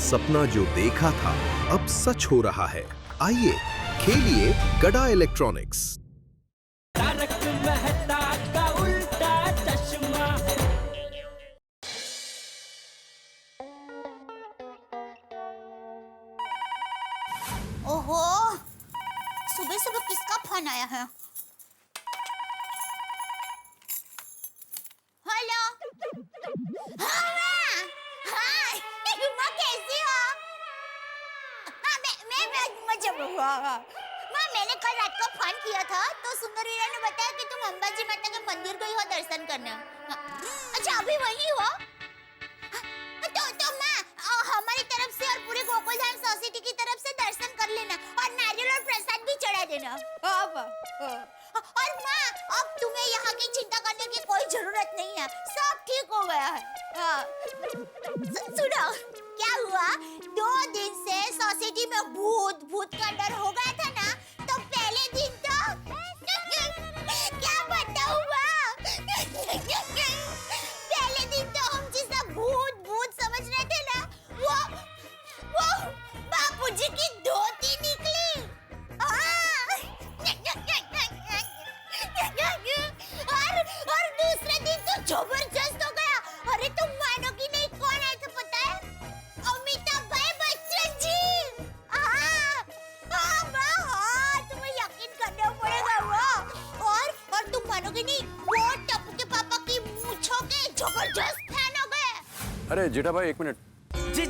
सपना जो देखा था अब सच हो रहा है। आइए खेलिए गड़ा इलेक्ट्रॉनिक्स। तारक मेहता का उल्टा चश्मा। ओहो, सुबह सुबह किसका फोन आया है? हेलो। हाँ माँ, हाँ माँ कैसी हो? हाँ मैं मजा माँ, मैंने कल रात को फोन किया था तो सुंदर वीरा ने बताया कि तुम अंबाजी माता के मंदिर गई हो दर्शन करने। हाँ, अच्छा अभी वही हो? तो माँ हमारी तरफ से और पूरे गोकुलधाम सोसाइटी की तरफ से दर्शन कर लेना और नारियल और प्रसाद भी चढ़ा देना। और माँ अब तुम्हें यहाँ की चिंता करने की कोई जरूरत नहीं है, सब ठीक हो गया है। सुनो क्या हुआ, 2 दिन से सोसाइटी में भूत का डर हो गया था ना, तो पहले दिन तो क्या बताऊँ माँ, पहले दिन तो हम जिसे भूत समझ रहे थे ना, वो बापूजी की धोती निकली। और दूसरे दिन तो जबरदस्त हो गया। अरे तुम मानोगी नहीं, कौन आए थे पता है? अमिताभ भाई बच्चन जी। तुम्हें यकीन करना पड़ेगा वो। और तुम मानोगी नहीं, वो टप्पू के पापा की मूंछों के जबरदस्त फैन हो गए। अरे जेठा भाई 1 मिनट। जी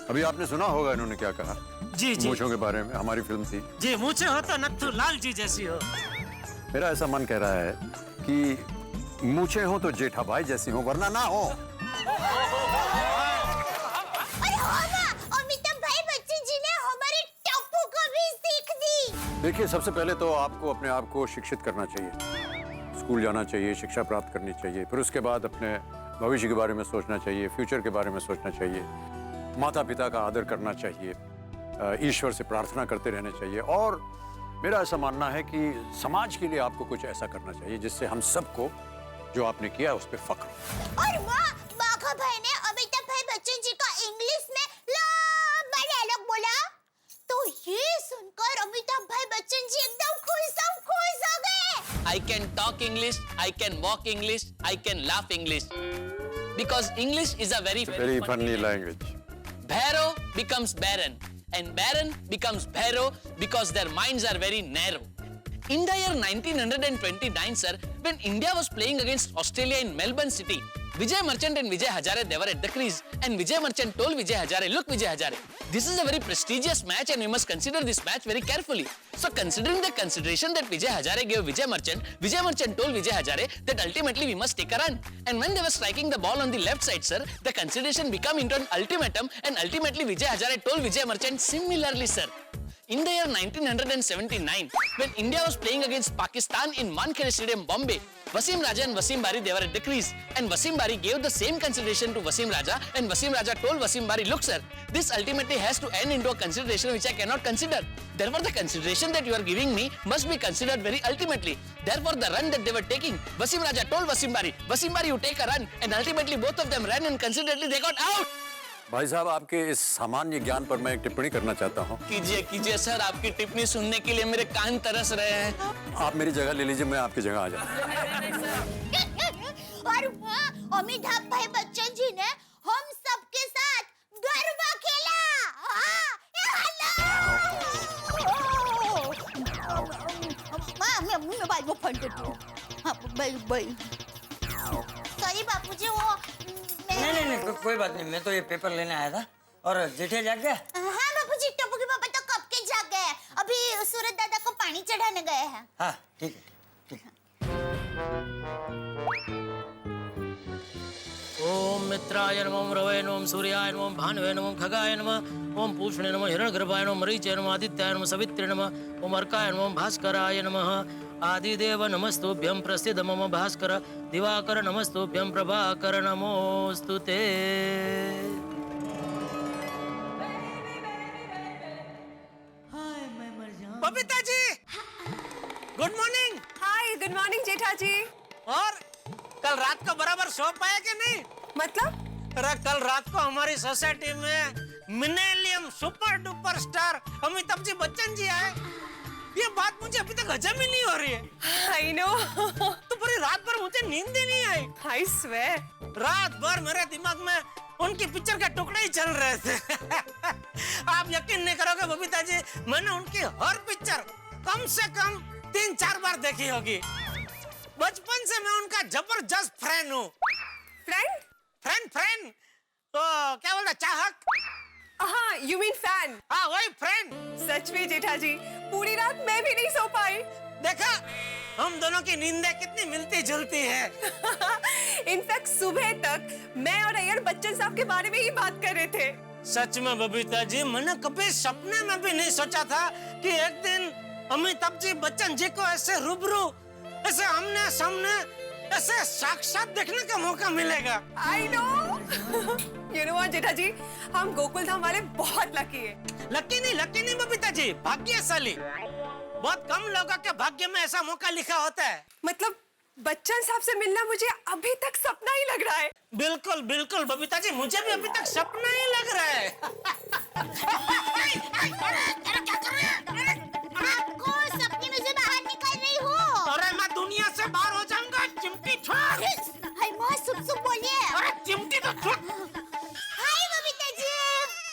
अभी आपने सुना होगा इन्होंने क्या कहा जी मूंछों के बारे में। हमारी फिल्म थी जी, मूंछें हो तो नत्थू लाल जी जैसी हो। मेरा ऐसा मन कह रहा है कि मूंछें हो तो जेठा भाई जैसी हो, वरना ना हो। अरे हो ना, अमिताभ भाई बच्चन जी ने हमारे टप्पू को भी सीख दी। देखिए सबसे पहले तो आपको अपने आप को शिक्षित करना चाहिए, स्कूल जाना चाहिए, शिक्षा प्राप्त करनी चाहिए, फिर उसके बाद अपने भविष्य के बारे में सोचना चाहिए, फ्यूचर के बारे में सोचना चाहिए, माता पिता का आदर करना चाहिए, ईश्वर से प्रार्थना करते रहना चाहिए, और मेरा ऐसा मानना है कि समाज के लिए आपको कुछ ऐसा करना चाहिए जिससे हम सबको जो आपने किया उस पर फख्र हो। और बाघा भाई ने अमिताभ भाई बच्चन जी का इंग्लिश में लंबा डायलॉग बोला, तो ये सुनकर अमिताभ भाई बच्चन जी एकदम खुश हो गए। I can talk English, I can walk English, I can laugh English. Because English is a very funny language. Bhairo becomes barren, and barren becomes bhairo because their minds are very narrow. In the year 1929, sir, when India was playing against Australia in Melbourne City, Vijay Merchant and Vijay Hazare, they were at the crease, and Vijay Merchant told Vijay Hazare, "Look, Vijay Hazare, this is a very prestigious match, and we must consider this match very carefully." So, considering the consideration that Vijay Hazare gave Vijay Merchant told Vijay Hazare that ultimately we must take a run. And when they were striking the ball on the left side, sir, the consideration became into an ultimatum, and ultimately Vijay Hazare told Vijay Merchant similarly, sir. In the year 1979, when India was playing against Pakistan in Wankhede Stadium, Bombay, Wasim Raja and Wasim Bari, they were at the crease, and Wasim Bari gave the same consideration to Wasim Raja, and Wasim Raja told Wasim Bari, "Look, sir, this ultimately has to end into a consideration which I cannot consider. Therefore, the consideration that you are giving me must be considered very ultimately. Therefore, the run that they were taking, Wasim Raja told Wasim Bari, you take a run, and ultimately both of them ran, and considerately they got out." भाई साहब आपके इस सामान्य ज्ञान पर मैं एक टिप्पणी करना चाहता हूँ। कीजिए सर, आपकी टिप्पणी सुनने के लिए मेरे कान तरस रहे हैं। आप मेरी जगह ले लीजिए, मैं आपकी जगह आ जाऊँ। और अमिताभ भाई बच्चन जी ने हम सबके साथ गरबा खेला। मैं बाल में फंट गई। सॉरी बापूजी, वो नहीं कोई बात नहीं, मैं तो ये पेपर लेने आया था। और जेठे जाग गया? हाँ बापूजी, टप्पू के पापा तो कब के जाग गए, अभी सूरज दादा को पानी चढ़ाने गए हैं। हाँ ठीक है। ओम मित्राय नमः, रवये नमः, सूर्याय नमः, भानुवे नमः, खगाय नमः, ओम पूष्णे नमः, हिरण्यगर्भाय नमः, मरीचे नमः, आदित्याय नमः, सवित्रे नमः, ओम अर्काय नमः, भास्कराय नमः, आदिदेव नमस्तुभ्यं, प्रसीद मम भास्कर, दिवाकर नमस्तुभ्यं, प्रभाकर नमोस्तुते। Babita ji, good morning. हाय, गुड मॉर्निंग जेठा जी। और कल रात को बराबर सो पाया कि नहीं? मतलब अरे कल रात को हमारी सोसाइटी में millennium super duper star Amitabh ji Bachchan ji आए। ये बात मुझे अभी तक हजम ही नहीं हो रही है। I know. तो पूरी रात भर मुझे नींद ही नहीं आई। I swear. रात भर मेरे दिमाग में उनकी पिक्चर के टुकड़े ही चल रहे थे। आप यकीन नहीं करोगे बबीता जी, मैंने उनकी हर पिक्चर कम से कम 3-4 बार देखी होगी। बचपन से मैं उनका जबरदस्त फैन हूँ। Friend? फ्रेंड तो क्या बोलता, चाहक? हाँ, you mean fan? हाँ वही फ्रेंड। सच में जेठा जी, पूरी रात मैं भी नहीं सो पाई। देखा, हम दोनों की नींदें कितनी मिलती जुलती है। इनफैक्ट सुबह तक मैं और अय्यर बच्चन साहब के बारे में ही बात कर रहे थे। सच में बबीता जी, मैंने कभी सपने में भी नहीं सोचा था कि एक दिन अमिताभ जी बच्चन जी को ऐसे रूबरू, ऐसे आमने सामने, ऐसे साक्षात देखने का मौका मिलेगा। I know. You know what, जेठा जी, हम गोकुल धाम वाले बहुत लकी है। लकी नहीं बबीता जी, भाग्यशाली। बहुत कम लोगों के भाग्य में ऐसा मौका लिखा होता है। मतलब बच्चन साहब से मिलना मुझे अभी तक सपना ही लग रहा है। बिल्कुल बिल्कुल बबीता जी, मुझे भी अभी तक सपना ही लग रहा है। आपको सपने में से बाहर निकल रही हूँ। अरे मैं दुनिया से बाहर हो जाऊंगा, चिमटी छोड़। हाय माँ, सुप बोलिए। अरे चिमटी तो छोड़। हाय बबीता जी।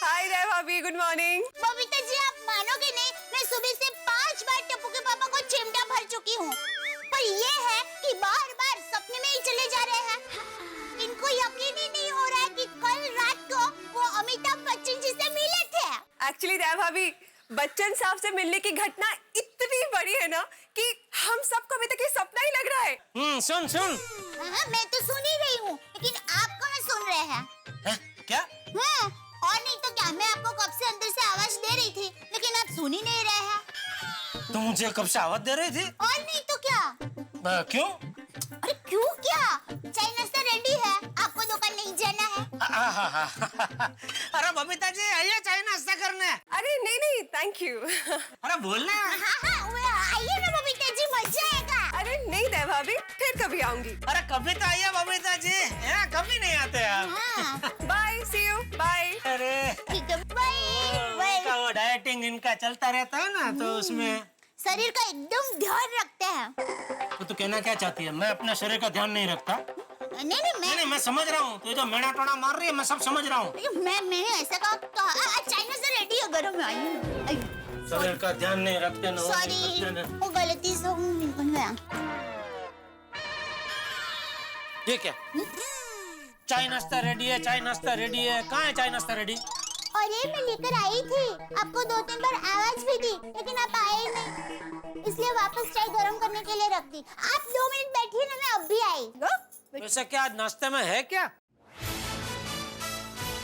हाय रे भाभी, गुड मॉर्निंग। बबीता जी, आप मानोगे नहीं, मैं सुबह से 5 बार टप्पू के पापा को चिमटा भर चुकी हूँ। पर ये है कि बार-बार सपने में ही चले जा रहे हैं। इनको यकीन ही नहीं हो रहा है कि कल रात को वो अमिताभ बच्चन जी से मिले थे। एक्चुअली रे भाभी, बच्चन साहब से मिलने की घटना इतनी बड़ी है ना कि हम सबको अभी तक ये सपना ही लग रहा है। सुन। हाँ, मैं तो सुन ही रही हूँ, लेकिन आप कहाँ सुन रहे हैं? क्या? हाँ, और नहीं तो क्या, मैं आपको कब से अंदर से आवाज दे रही थी, लेकिन आप सुन ही नहीं रहे हैं। तुम मुझे कब से आवाज दे रही थी? और नहीं तो क्या। क्यों? अरे क्यों क्या? चाय नाश्ता रेडी है, आपको दुकान नहीं जाना है। अरे बबीता जी, आइए चाय नाश्ता करने। अरे नहीं, थैंक यू। अरे बोलना। हाँ, वो आइए ना बबीता जी, मजा आएगा। अरे नहीं रे भाभी, फिर कभी आऊंगी। अरे कभी तो आइए बबीता जी, यहाँ कभी नहीं आते आप। हाँ, बाय, सी यू, बाय। अरे ठीक है, बाय। इनका वो डाइटिंग इनका चलता रहता है ना, तो उसमें शरीर का एकदम ध्यान रखते हैं। तो तू कहना क्या चाहती है? मैं अपने शरीर का ध्यान नहीं रखता। नहीं, मैं समझ रहा हूँ, तू जो मेड़ा टोड़ा मार रही है, मैं सब समझ रहा हूँ। मैं ऐसा कहा, चाय नाश्ता रेडी है, गरम है, आइए। शरीर का ध्यान नहीं रखते ना। सॉरी, वो गलती से निकल गया। ये क्या? चाय नाश्ता रेडी है, चाय नाश्ता रेडी है। कहाँ है चाय नाश्ता रेडी? अरे मैं लेकर आई थी, आपको 2-3 बार आवाज भी दी, लेकिन आप आए नहीं, इसलिए वापस चाय गरम करने के लिए रख दी। आप 2 मिनट बैठिए ना, मैं अब भी आई। वैसे क्या आज नाश्ते में है क्या?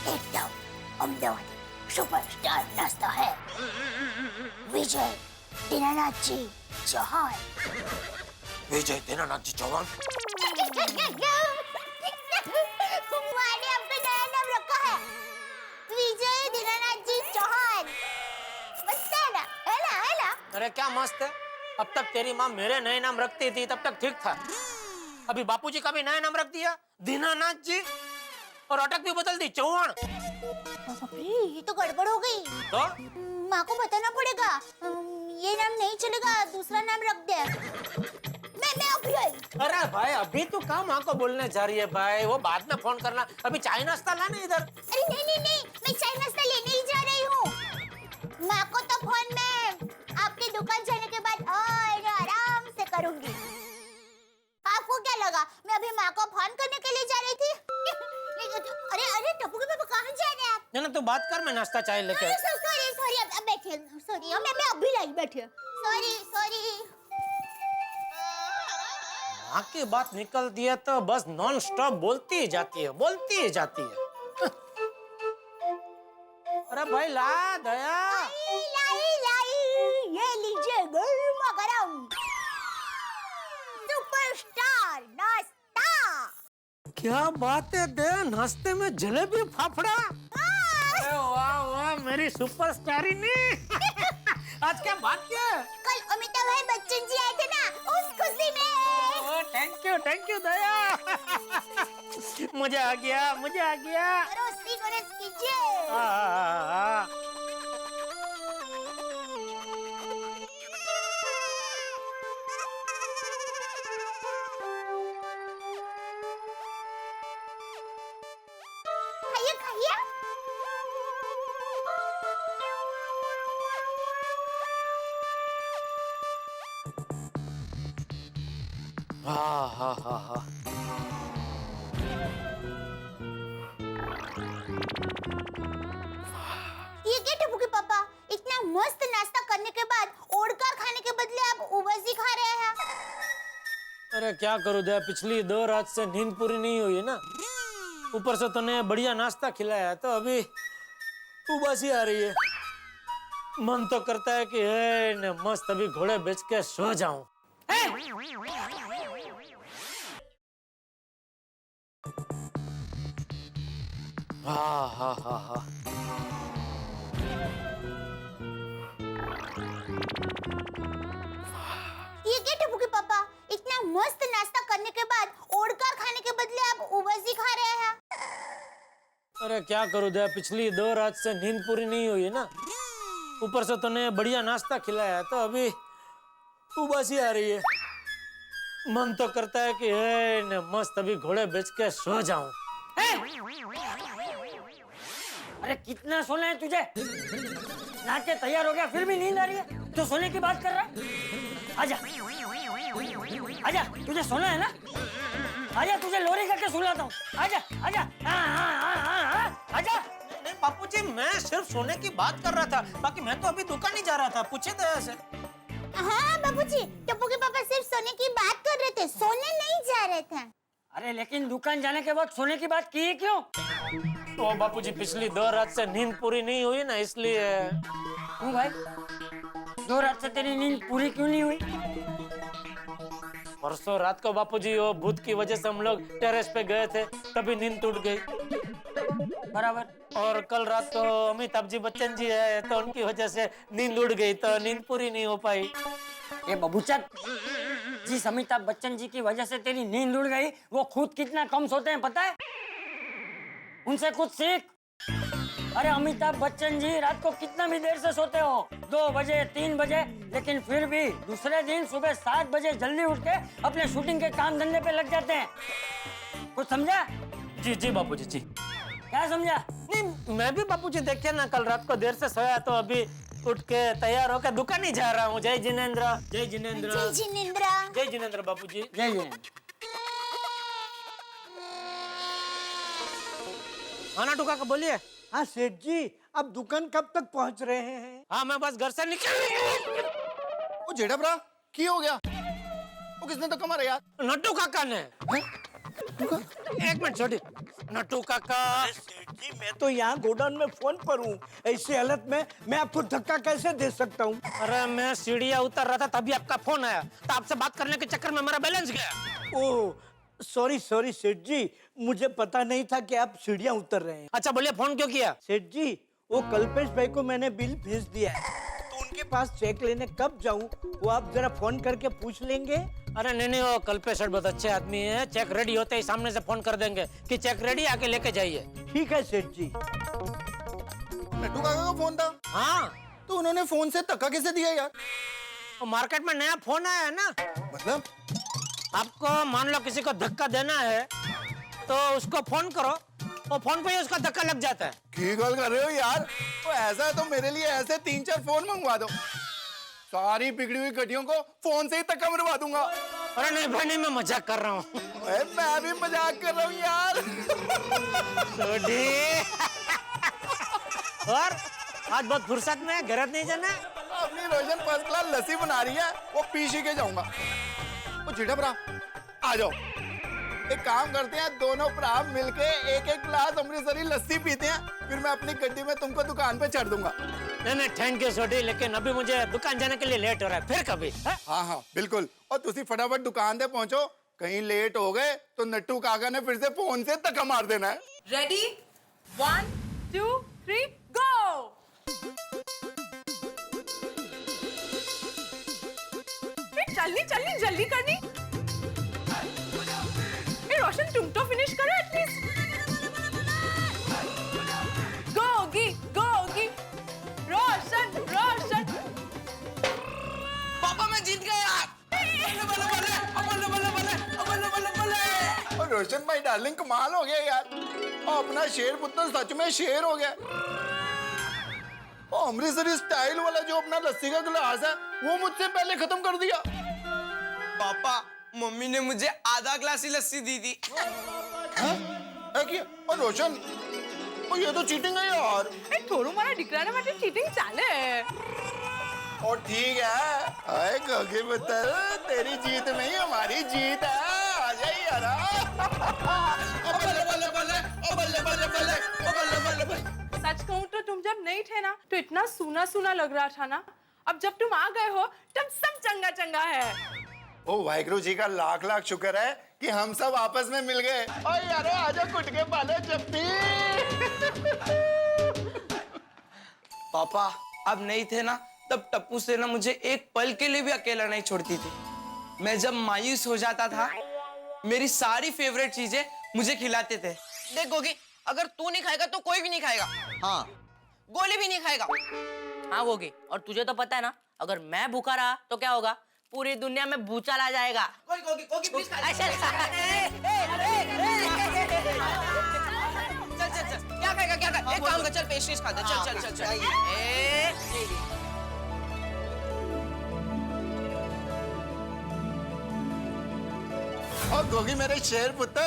एकदम अहमदाबादी सुपरस्टार नाश्ता है। विजय दीनानाथ जी चौहान। विजय दीनानाथ जी चौहान? माने आपका नया नाम रखा है, विजय दीनानाथ जी चौहान। मस्त है ना? है ना? अरे क्या मस्त है। अब तक तेरी माँ मेरे नए नाम रखती थी, तब तक ठीक था। अभी बापूजी का भी नया नाम रख दिया, दीनानाथ जी, और अटक भी बदल दी, चौहान। ये तो गड़बड़ हो गई। तो माँ को बताना पड़ेगा, ये नाम नहीं चलेगा, दूसरा नाम रख दे। मैं अभी आई। अरे भाई, अभी तू कहाँ माँ को बोलने जा रही है भाई? वो बाद में फोन करना, अभी चाय नाश्ता लाना इधर। अरे नहीं, मैं चाय नाश्ता लेने ही जा रही हूँ। माँ को तो फोन में आपकी दुकान जाने के बाद और आराम से करूंगी। आपको क्या लगा मैं अभी माँ को फोन करने के लिए जा रही थी? अरे टप्पू के पापा कहाँ जा रहे हैं आप? ना तू बात कर, मैं नाश्ता चाय लेके। सॉरी, अब बैठिए। सॉरी, मैं अभी लाई, बैठिए। सॉरी। माँ की बात निकलती है तो बस नॉन स्टॉप बोलती ही जाती है। अरे भाई ला दया। लाई, ये लीजिए गर्मा गरम सुपरस्टार नाश्ता। क्या बात है दे, नाश्ते में जलेबी फाफड़ा। अरे वाह मेरी सुपरस्टारी ने। आज क्या बात क्या है? कल अमिताभ भाई बच्चन जी आए थे ना, उस खुशी में। थैंक थैंक यू दया। मजा आ गया, मजा आ गया। रोस्टी को रेस्ट कीजिए। खाइए खाइए। ये क्या टप्पू के पापा, इतना मस्त नाश्ता करने के बाद ओढ़कर खाने के बदले आप उबासी खा रहे हैं। अरे क्या करूं दया, पिछली 2 रात से नींद पूरी नहीं हुई है ना, ऊपर से तूने बढ़िया नाश्ता खिलाया तो अभी उबासी आ रही है। मन तो करता है कि है न मस्त अभी घोड़े बेच के सो जाऊं। हाँ। ये क्या टप्पू के पापा, इतना मस्त नाश्ता करने के बाद ओढ़कर खाने के बदले आप उबासी खा रहे हैं। अरे क्या करूं दया, पिछली 2 रात से नींद पूरी नहीं हुई है ना, ऊपर से तूने बढ़िया नाश्ता खिलाया तो अभी उबासी आ रही है। मन तो करता है कि है न मस्त अभी घोड़े बेच के सो जाऊं। अरे कितना सोना है तुझे? नहा के तैयार हो गया फिर भी नींद आ रही है? तो सोने की बात कर रहा है? आजा आजा, तुझे सोना है ना? आजा, तुझे लोरी करके सुलाता हूँ। आजा आजा आजा। नहीं बापूजी, मैं सिर्फ सोने की बात कर रहा था, बाकी मैं तो अभी दुकान ही जा रहा था। पूछे दया से। हाँ बाबूजी, टप्पू के पापा सिर्फ सोने की बात कर रहे थे, सोने नहीं जा रहे थे। अरे लेकिन दुकान जाने के बाद सोने की बात की क्यों? तो बापूजी पिछली 2 रात से नींद पूरी नहीं हुई ना, इसलिए। क्यों भाई, 2 रात से तेरी नींद पूरी क्यों नहीं हुई? परसों रात को बापूजी वो भूत की वजह से हम लोग टेरेस पे गए थे, तभी नींद टूट गई। बराबर। और कल रात को अमिताभ जी बच्चन जी है तो उनकी वजह से नींद उड़ गई, तो नींद पूरी नहीं हो पाई। ये बबूचक, जिस अमिताभ बच्चन जी की वजह से तेरी नींद उड़ गई, वो खुद कितना कम सोते हैं पता है? उनसे कुछ सीख। अरे अमिताभ बच्चन जी रात को कितना भी देर से सोते हो, 2 बजे 3 बजे, लेकिन फिर भी दूसरे दिन सुबह 7 बजे जल्दी उठ के अपने शूटिंग के काम धंधे पे लग जाते हैं। कुछ समझा? जी जी बापूजी जी। क्या समझा? नहीं, मैं भी बापूजी देखिए ना, कल रात को देर से सोया तो अभी उठ के तैयार होकर दुकान ही जा रहा हूँ। जय जिनेंद्र, जय जिनेंद्र, जय जिनेंद्र। जय जिनेंद्र बापूजी। जय जय। खाना टुका का बोलिए। हाँ सेठ जी, अब दुकान कब तक पहुंच रहे हैं? हाँ मैं बस घर से निकल। वो जेठा भरा की हो गया? वो किसने धक्का मारा यार? नट्टू काका ने। एक मिनट छोटी। नट्टू काका। सेठ जी, मैं तो यहाँ गोडाउन में फोन पर हूँ, ऐसी हालत में मैं आपको धक्का कैसे दे सकता हूँ? अरे मैं सीढ़ियाँ उतर रहा था तभी आपका फोन आया, तो आपसे बात करने के चक्कर में मेरा बैलेंस गया। ओह सॉरी सेठ जी, मुझे पता नहीं था कि आप सीढ़ियाँ उतर रहे हैं। अच्छा बोलिए, फोन क्यों किया? सेठ जी, वो कल्पेश भाई को मैंने बिल भेज दिया है, तो उनके पास चेक लेने कब जाऊँ वो आप जरा फोन करके पूछ लेंगे? अरे नहीं, वो कल्पेश सर बहुत अच्छे आदमी है, चेक रेडी होते ही सामने से फोन कर देंगे कि चेक रेडी, आके लेके जाइए। ठीक है सेठ जी। नट्टू काका का फोन था? हाँ, तो उन्होंने फोन से धक्का कैसे दिया यार? तो मार्केट में नया फोन आया है ना, मतलब? आपको मान लो किसी को धक्का देना है तो उसको फोन करो, वो फोन पे ही उसका धक्का लग जाता है। की गल कर रहे हो यार? तो ऐसा है तो मेरे लिए ऐसे 3-4 फोन मंगवा दो, सारी बिगड़ी हुई गड्डियों को फोन से ही धक्का मरवा दूंगा। अरे नहीं भाई नहीं, मैं मजाक कर रहा हूँ। मैं भी मजाक कर रहा हूँ यार। और आज बहुत फुर्सत में है, घर नहीं जाना? अपनी रोशन फर्स्ट क्लास लस्सी बना रही है, वो पी के जाऊंगा। वो जेठा भरा आ जाओ, एक काम करते हैं, दोनों भरा मिलके एक गिलास अमृतसरी लस्सी पीते हैं, फिर मैं अपनी गड्डी में तुमको दुकान पे चढ़ दूंगा। नहीं थैंक यू छोटी, लेकिन अभी मुझे दुकान जाने के लिए लेट हो रहा है, फिर कभी। हाँ बिल्कुल, और तुसी फटाफट दुकान पे पहुंचो, कहीं लेट हो गए तो नट्टू काका ने फिर से फोन से धक्का मार देना है। रेडी 1 2 3 गो। चलनी जल्दी करनी। रोशन भाई डार्लिंग कमाल हो गया यार, और अपना शेर पुत्र सच में शेर हो गया। अमृतसरी स्टाइल वाला जो अपना लस्सी का गिलास है वो मुझसे पहले खत्म कर दिया। पापा मम्मी ने मुझे आधा ग्लास ही लस्सी दी थी। और रोशन ये तो चीटिंग है यार। થોડું મારા દીકરાને માટે ચીટિંગ ચાલે। और ठीक है, आए गगे पुत्र, तेरी जीत नहीं हमारी जीत है। आ जाइए यार। सच कहूँ तो तुम जब नहीं थे ना तो इतना सूना सूना लग रहा था ना, अब जब तुम आ गए हो तब सब चंगा चंगा है। ओ वाहिगुरु जी का लाख लाख शुक्र है कि हम सब आपस में मिल गए। और यारो आजा कुट के पाले चप्पी। पापा अब नहीं थे ना तब टप्पू से ना मुझे एक पल के लिए भी अकेला नहीं छोड़ती थी। मैं जब मायूस हो जाता था मेरी सारी फेवरेट चीजें मुझे खिलाते थे। देख गोगी, अगर तू नहीं खाएगा तो कोई भी नहीं खाएगा। हाँ, गोली भी नहीं खाएगा। हाँ गोगी, और तुझे तो पता है ना, अगर मैं भूखा रहा तो क्या होगा, पूरी दुनिया में भूचाल आ जाएगा। गोगी गोगी गोगी प्लीज खा। चल चल चल, क्या खाएगा क्या खाएगा? एक काम कर, चल पेस्ट्रीज खा दे। चल चल चल चल। और गोगी मेरे शेर पुत्र,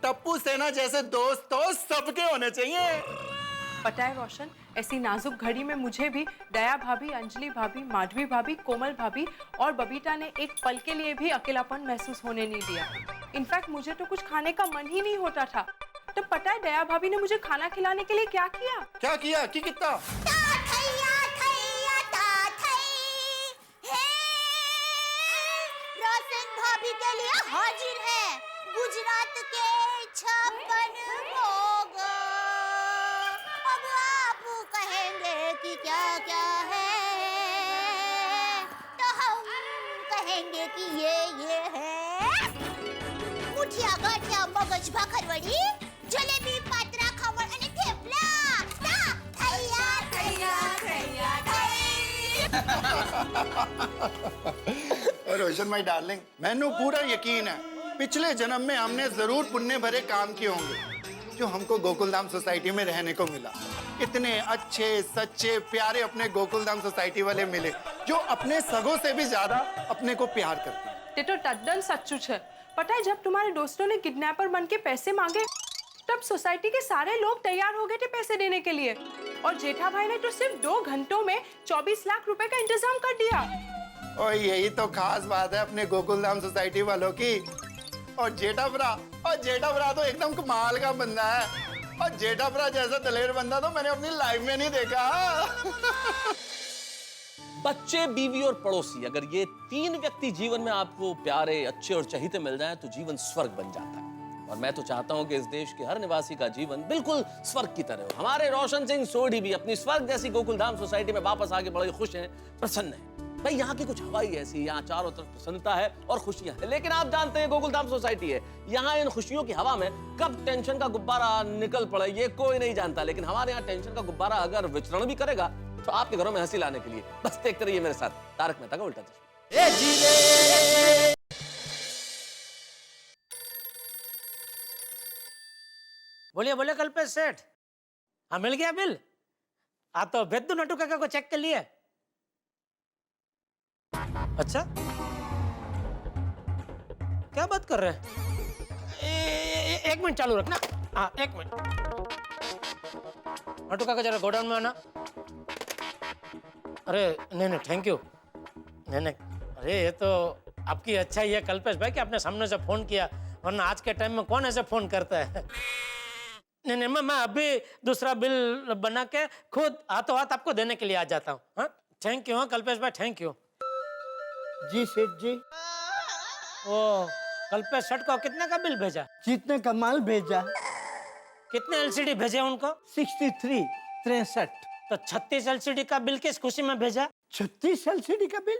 टप्पू सेना जैसे दोस्त तो सबके होने चाहिए। पता है रोशन, ऐसी नाजुक घड़ी में मुझे भी दया भाभी, अंजलि भाभी, माधवी भाभी, कोमल भाभी और बबीता ने एक पल के लिए भी अकेलापन महसूस होने नहीं दिया। इनफैक्ट मुझे तो कुछ खाने का मन ही नहीं होता था। तो पता है दया भाभी ने मुझे खाना खिलाने के लिए क्या किया? क्या किया? कि कितना? रोशन भाभी के लिए हाजिर है गुजरात के 56 भोग। अब आप कहेंगे कि क्या क्या है, तो हम कहेंगे कि ये है मुठिया गाठिया मगज भाखरवडी, जलेबी पात्रा खमण અને થેપલા। થૈયા થૈયા થૈયા और रोशन भाई डार्लिंग, मैंने पूरा यकीन है पिछले जन्म में हमने जरूर पुण्य भरे काम किए होंगे जो हमको गोकुलधाम सोसाइटी में रहने को मिला। इतने अच्छे सच्चे प्यारे अपने गोकुलधाम सोसाइटी वाले मिले जो अपने सगों से भी ज्यादा अपने को प्यार करते हैं। ये तो तद्दन सच्चुच है। पता है जब तुम्हारे दोस्तों ने किडनैपर बन के पैसे मांगे तब सोसाइटी के सारे लोग तैयार हो गए थे पैसे देने के लिए, और जेठा भाई ने तो सिर्फ 2 घंटों में 24 लाख रुपए का इंतजाम कर दिया। और यही तो खास बात है अपने गोकुलधाम सोसाइटी वालों की। और जेठा भरा तो एकदम कमाल का बंदा है, और जेठा भरा जैसा दलेर बंदा तो मैंने अपनी लाइफ में नहीं देखा। बच्चे, बीवी और पड़ोसी, अगर ये 3 व्यक्ति जीवन में आपको प्यारे, अच्छे और चहीते मिल जाएं तो जीवन स्वर्ग बन जाता है। और मैं तो चाहता हूं कि इस देश के हर निवासी का जीवन बिल्कुल स्वर्ग की तरह हो। हमारे रोशन सिंह सोढ़ी भी अपनी स्वर्ग जैसी गोकुलधाम सोसाइटी में वापस आके बड़े खुश हैं, प्रसन्न हैं। भाई यहाँ की कुछ हवा ही ऐसी, यहाँ चारों तरफ प्रसन्नता है और खुशियां हैं। लेकिन आप जानते हैं गोकुलधाम सोसाइटी है, यहाँ इन खुशियों की हवा में कब टेंशन का गुब्बारा निकल पड़े ये कोई नहीं जानता। लेकिन हमारे यहाँ टेंशन का गुब्बारा अगर विचरण भी करेगा तो आपके घरों में हंसी लाने के लिए बस देखते रहिए मेरे साथ तारक मेहता का उल्टा चश्मा। बोलिए बोलिए कल्पेश सेठ, हाँ मिल गया बिल? आप तो भेज दो नटू काका को चेक के लिए। अच्छा क्या बात कर रहे हैं? एक मिनट चालू रखना। हाँ 1 मिनट। नटू काका जरा गोडाउन में आना। अरे नहीं थैंक यू। नहीं अरे ये तो आपकी अच्छाई है कल्पेश भाई कि आपने सामने से फोन किया, वरना आज के टाइम में कौन ऐसे फोन करता है। नहीं मैं अभी दूसरा बिल बना के खुद हाथों हाथ आपको देने के लिए आ जाता हूँ। हाँ थैंक यू। हाँ कल्पेश भाई थैंक यू। जी सेठ जी। ओ कल्पेश सेठ को कितने का बिल भेजा? जितने का माल भेजा। कितने एलसीडी भेजे उनको? 63 तो 36 एलसीडी का बिल किस खुशी में भेजा? 36 एलसीडी का बिल?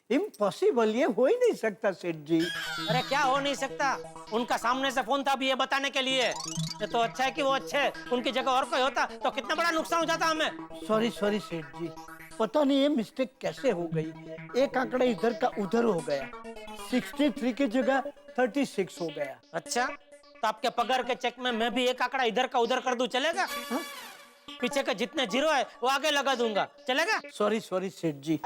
इम्पॉसिबल, ये हो ही नहीं सकता सेठ जी। अरे क्या हो नहीं सकता? उनका सामने से फोन था अभी ये बताने के लिए। ये तो अच्छा है कि वो अच्छे, उनकी जगह और कोई होता तो कितना बड़ा नुकसान हो जाता हमें। सॉरी सेठ जी, पता नहीं ये मिस्टेक कैसे हो गई, एक आंकड़ा इधर का उधर हो गया। 63 की जगह 36 हो गया। अच्छा तो आपके पगार के चेक में मैं भी एक आंकड़ा इधर का उधर कर दूं, चलेगा? हा? पीछे के जितने जीरो है वो आगे लगा दूंगा, चलेगा? सॉरी सॉरी सेठ जी,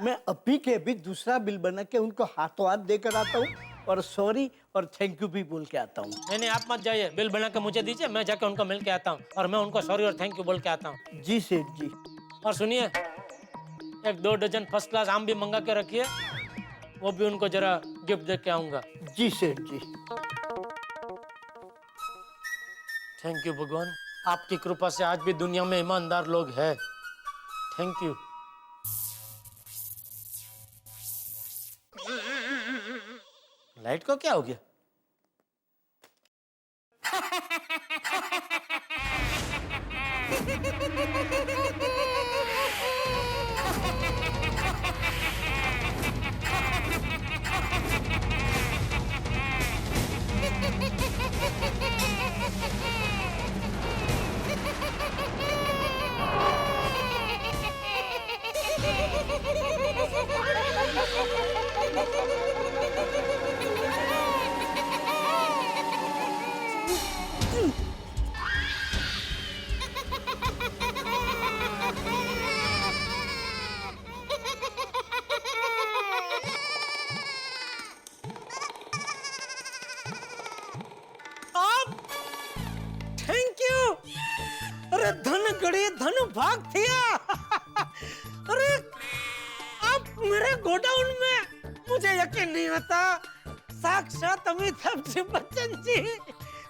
मैं अभी के अभी दूसरा बिल बना के उनको हाथों हाथ देकर आता हूँ और सॉरी और थैंक यू भी बोल के आता हूँ। नहीं, आप मत जाइए, बिल बना के मुझे दीजिए, मैं जाके उनको मिल के आता हूँ और मैं उनको सॉरी और थैंक यू बोल के आता हूँ। जी सेठ जी। और सुनिए, एक 2 डजन फर्स्ट क्लास आम भी मंगा के रखिए, वो भी उनको जरा गिफ्ट दे के आऊंगा। जी सेठ जी। थैंक यू भगवान, आपकी कृपा से आज भी दुनिया में ईमानदार लोग हैं। Thank you. लाइट को क्या हो गया? Thank you. अरे धन गड़ी धन भाग थिया। अरे आप मेरे गोडाउन में, मुझे यकीन नहीं होता, साक्षात अमिताभ जी बच्चन जी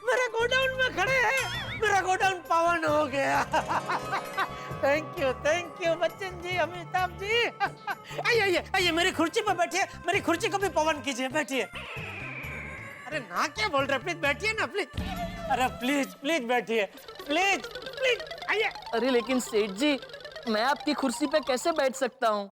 मेरे गोडाउन में खड़े हैं। मेरा गोडाउन पावन हो गया। Thank you Bachchan ji, Amitabh ji. आइए आइए आइए, मेरी कुर्सी पर बैठिए, मेरी कुर्सी को भी पवन कीजिए, बैठिए। अरे ना क्या बोल रहे, प्लीज बैठिए ना, प्लीज। अरे प्लीज प्लीज बैठिए, प्लीज प्लीज आइए। अरे लेकिन सेठ जी, मैं आपकी कुर्सी पे कैसे बैठ सकता हूँ?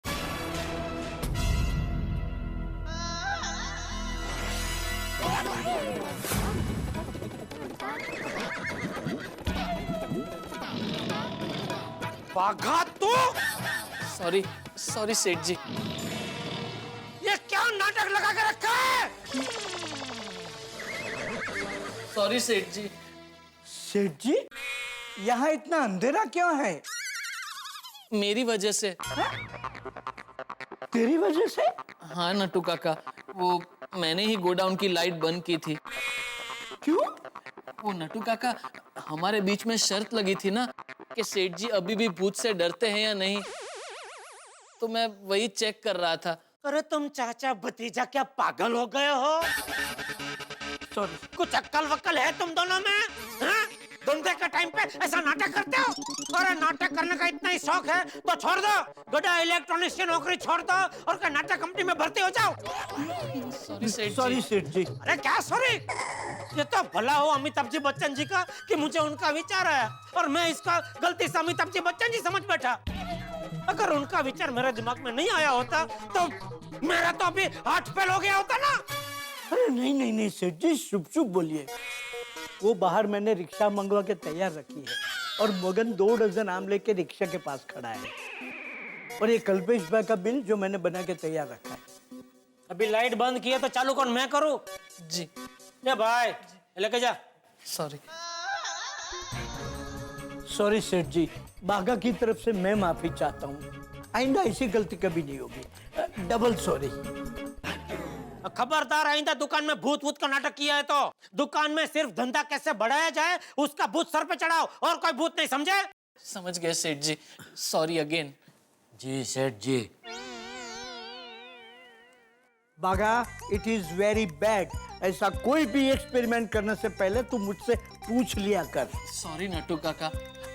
बाघा तू! सॉरी सेठ जी। ये क्या नाटक लगा के रखा है? सॉरी सेठ जी। सेठ जी, यहाँ इतना अंधेरा क्यों है? मेरी वजह से। तेरी वजह से? हाँ नट्टू काका, वो मैंने ही गोडाउन की लाइट बंद की थी। क्यों? वो नट्टू काका, हमारे बीच में शर्त लगी थी ना कि सेठ जी अभी भी भूत से डरते हैं या नहीं, तो मैं वही चेक कर रहा था। अरे तुम चाचा भतीजा क्या पागल हो गए हो? सॉरी। कुछ अक्कल वक्कल है तुम दोनों में? हाँ? धंधे के टाइम पे ऐसा नाटक करते हो? अरे नाटक करने का इतना ही शौक है तो छोड़ दो, गधा इलेक्ट्रॉनिक्स की नौकरी छोड़ दो और क्या नाटक कंपनी में भर्ती हो जाओ। सॉरी सेठ जी। अरे क्या सॉरी? ये तो भला हो अमिताभ जी बच्चन जी का कि मुझे उनका विचार आया और मैं इसका गलती से अमिताभ जी बच्चन जी समझ बैठा। अगर उनका विचार मेरे दिमाग में नहीं आया होता तो मेरा तो अभी हार्ट फेल हो गया होता ना। अरे नहीं सेठ जी, शुभ शुभ बोलिए। वो बाहर मैंने रिक्शा मंगवा के तैयार रखी है और मगन 2 डजन आम लेके रिक्शा के पास खड़ा है। और ये कल्पेश भाई का बिल जो मैंने बना के तैयार रखा है। अभी लाइट बंद की है तो चालू कौन, मैं करूं? जी। ले भाई लेके जा। सॉरी सेठ जी, बाघा की तरफ से मैं माफी चाहता हूँ। आइंदा ऐसी गलती कभी नहीं होगी। Double sorry. खबरदार, आइंदा दुकान में भूत भूत का नाटक किया है तो दुकान में सिर्फ धंधा कैसे बढ़ाया जाए उसका भूत सर पे चढ़ाओ, और कोई भूत नहीं, समझे? समझ गए सेठ जी, सॉरी अगेन। जी Seth ji. Bagha, it is very bad. ऐसा कोई भी एक्सपेरिमेंट करने से पहले तू मुझसे पूछ लिया कर। सॉरी नट्टू काका,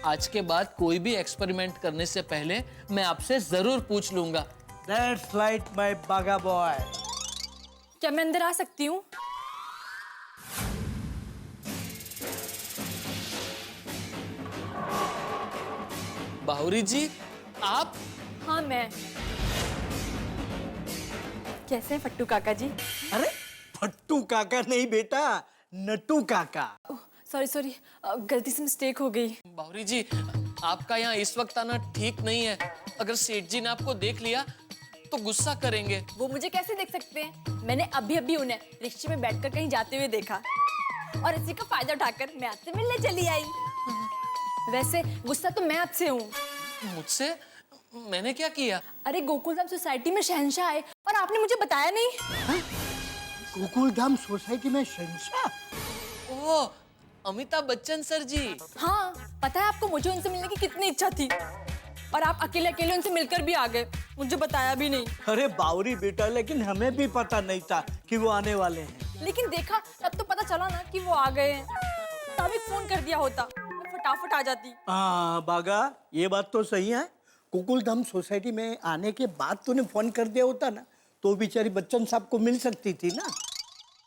आज के बाद कोई भी एक्सपेरिमेंट करने से पहले मैं आपसे जरूर पूछ लूंगा। That's right, my Wagah boy. क्या मैं अंदर आ सकती हूँ? बाहुरी जी, आप? हाँ मैं। कैसे हैं फट्टू काका जी? अरे फट्टू काका नहीं बेटा, नट्टू काका। सॉरी गलती से मिस्टेक हो गई। बाहुरी जी, आपका यहाँ इस वक्त आना ठीक नहीं है। अगर सेठ जी ने आपको देख लिया तो गुस्सा करेंगे। वो मुझे कैसे देख सकते हैं? मैंने अभी उन्हें रिक्शे में बैठकर कहीं जाते हुए देखा। और इसी का फायदा उठाकर मैं आपसे मिलने चली आई। वैसे गुस्सा तो मैं आपसे हूँ। मुझसे? मैंने क्या किया? अरे गोकुलधाम सोसाइटी में शहंशाह आए और आपने मुझे बताया नहीं। गोकुलधाम सोसाइटी में शहंशाह? ओह, अमिताभ बच्चन सर जी। हाँ, पता है आपको मुझे उनसे मिलने की कितनी इच्छा थी, और आप अकेले अकेले उनसे मिलकर भी आ गए, मुझे बताया भी नहीं। अरे बावरी बेटा, लेकिन हमें भी पता नहीं था कि वो आने वाले हैं। लेकिन देखा तब तो पता चला ना कि वो आ गए हैं। तभी फोन कर दिया होता, मैं फटाफट आ जाती। हाँ बागा, ये बात तो सही है। गोकुलधाम सोसाइटी में आने के बाद तूने फोन कर दिया होता ना, तो बेचारी बच्चन साहब को मिल सकती थी ना।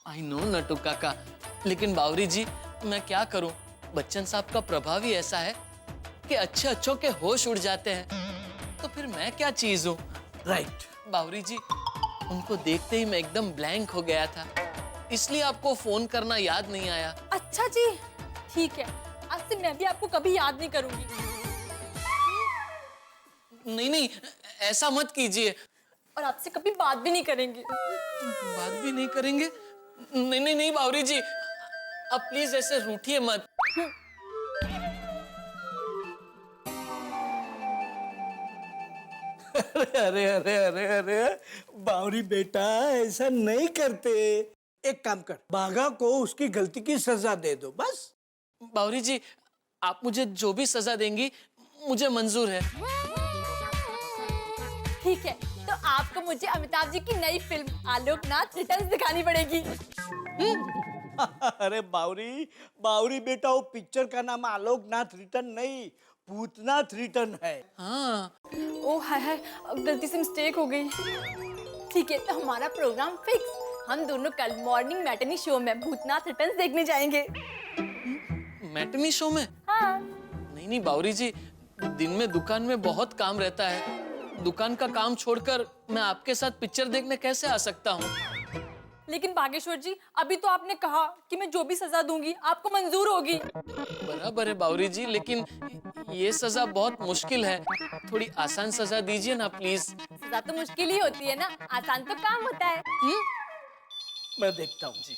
आई नो नटू काका, लेकिन बावरी जी मैं क्या करूं? बच्चन साहब का प्रभाव ही ऐसा है कि अच्छे अच्छों के होश उड़ जाते हैं, तो फिर मैं क्या चीज हूँ? राइट। बावरी जी, उनको देखते ही मैं एकदम ब्लैंक हो गया था, इसलिए आपको फोन करना याद नहीं आया। अच्छा जी, ठीक है, आज से मैं भी आपको कभी याद नहीं करूंगी। नहीं नहीं, ऐसा मत कीजिए। और आपसे कभी बात भी नहीं करेंगे। बात भी नहीं करेंगे? नहीं नहीं नहीं बावरी जी, अब प्लीज ऐसे रूठिए मत। अरे अरे अरे अरे बावरी बेटा, ऐसा नहीं करते। एक काम कर, बागा को उसकी गलती की सजा दे दो बस। बावरी जी, आप मुझे जो भी सजा देंगी मुझे मंजूर है। ठीक है, तो आपको मुझे अमिताभ जी की नई फिल्म आलोकनाथ रिटर्न्स दिखानी पड़ेगी। अरे बावरी बावरी बेटा, वो पिक्चर का नाम आलोकनाथ रिटर्न नहीं, भूतनाथ रिटर्न है। हाँ। ओ हाय हाय, गलती से मिस्टेक हो गई। ठीक है, तो हमारा प्रोग्राम फिक्स। हम दोनों कल मॉर्निंग मैटनी शो में भूतनाथ रिटर्न्स देखने जाएंगे। मैटनी शो में? हाँ। नहीं नहीं बावरी जी, दिन में दुकान में बहुत काम रहता है। दुकान का काम छोड़कर मैं आपके साथ पिक्चर देखने कैसे आ सकता हूँ? लेकिन बागेश्वर जी, अभी तो आपने कहा कि मैं जो भी सजा दूंगी आपको मंजूर होगी। बराबर है बावरी जी, लेकिन ये सजा बहुत मुश्किल है। थोड़ी आसान सजा दीजिए ना प्लीज। सजा तो मुश्किल ही होती है ना, आसान तो काम होता है। मैं देखता हूँ जी।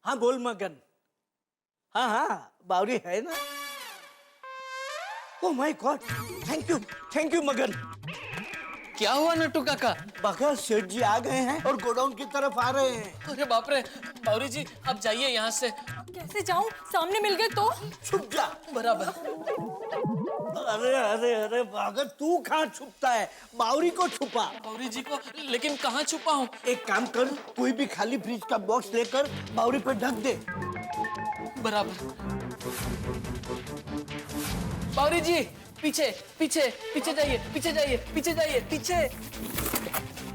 हाँ बोल मगन। हाँ हाँ बावरी है ना। Oh my God, thank you मगन। क्या हुआ नट्टू काका? बागा सेठ जी आ गए हैं और गोडाउन की तरफ आ रहे हैं। अरे बाप रे, बावरी जी अब जाइए यहाँ से। कैसे जाऊं? सामने मिल गए तो? छुप जा। बराबर। अरे अरे अरे बागा, तू कहाँ छुपता है? बावरी को छुपा। बावरी जी को? लेकिन कहाँ छुपा हूँ? एक काम कर, कोई भी खाली फ्रिज का बॉक्स लेकर बावरी पे ढक दे। बराबर। बावरी जी, पीछे पीछे पीछे जाइए, पीछे जाइए, पीछे जाइए, पीछे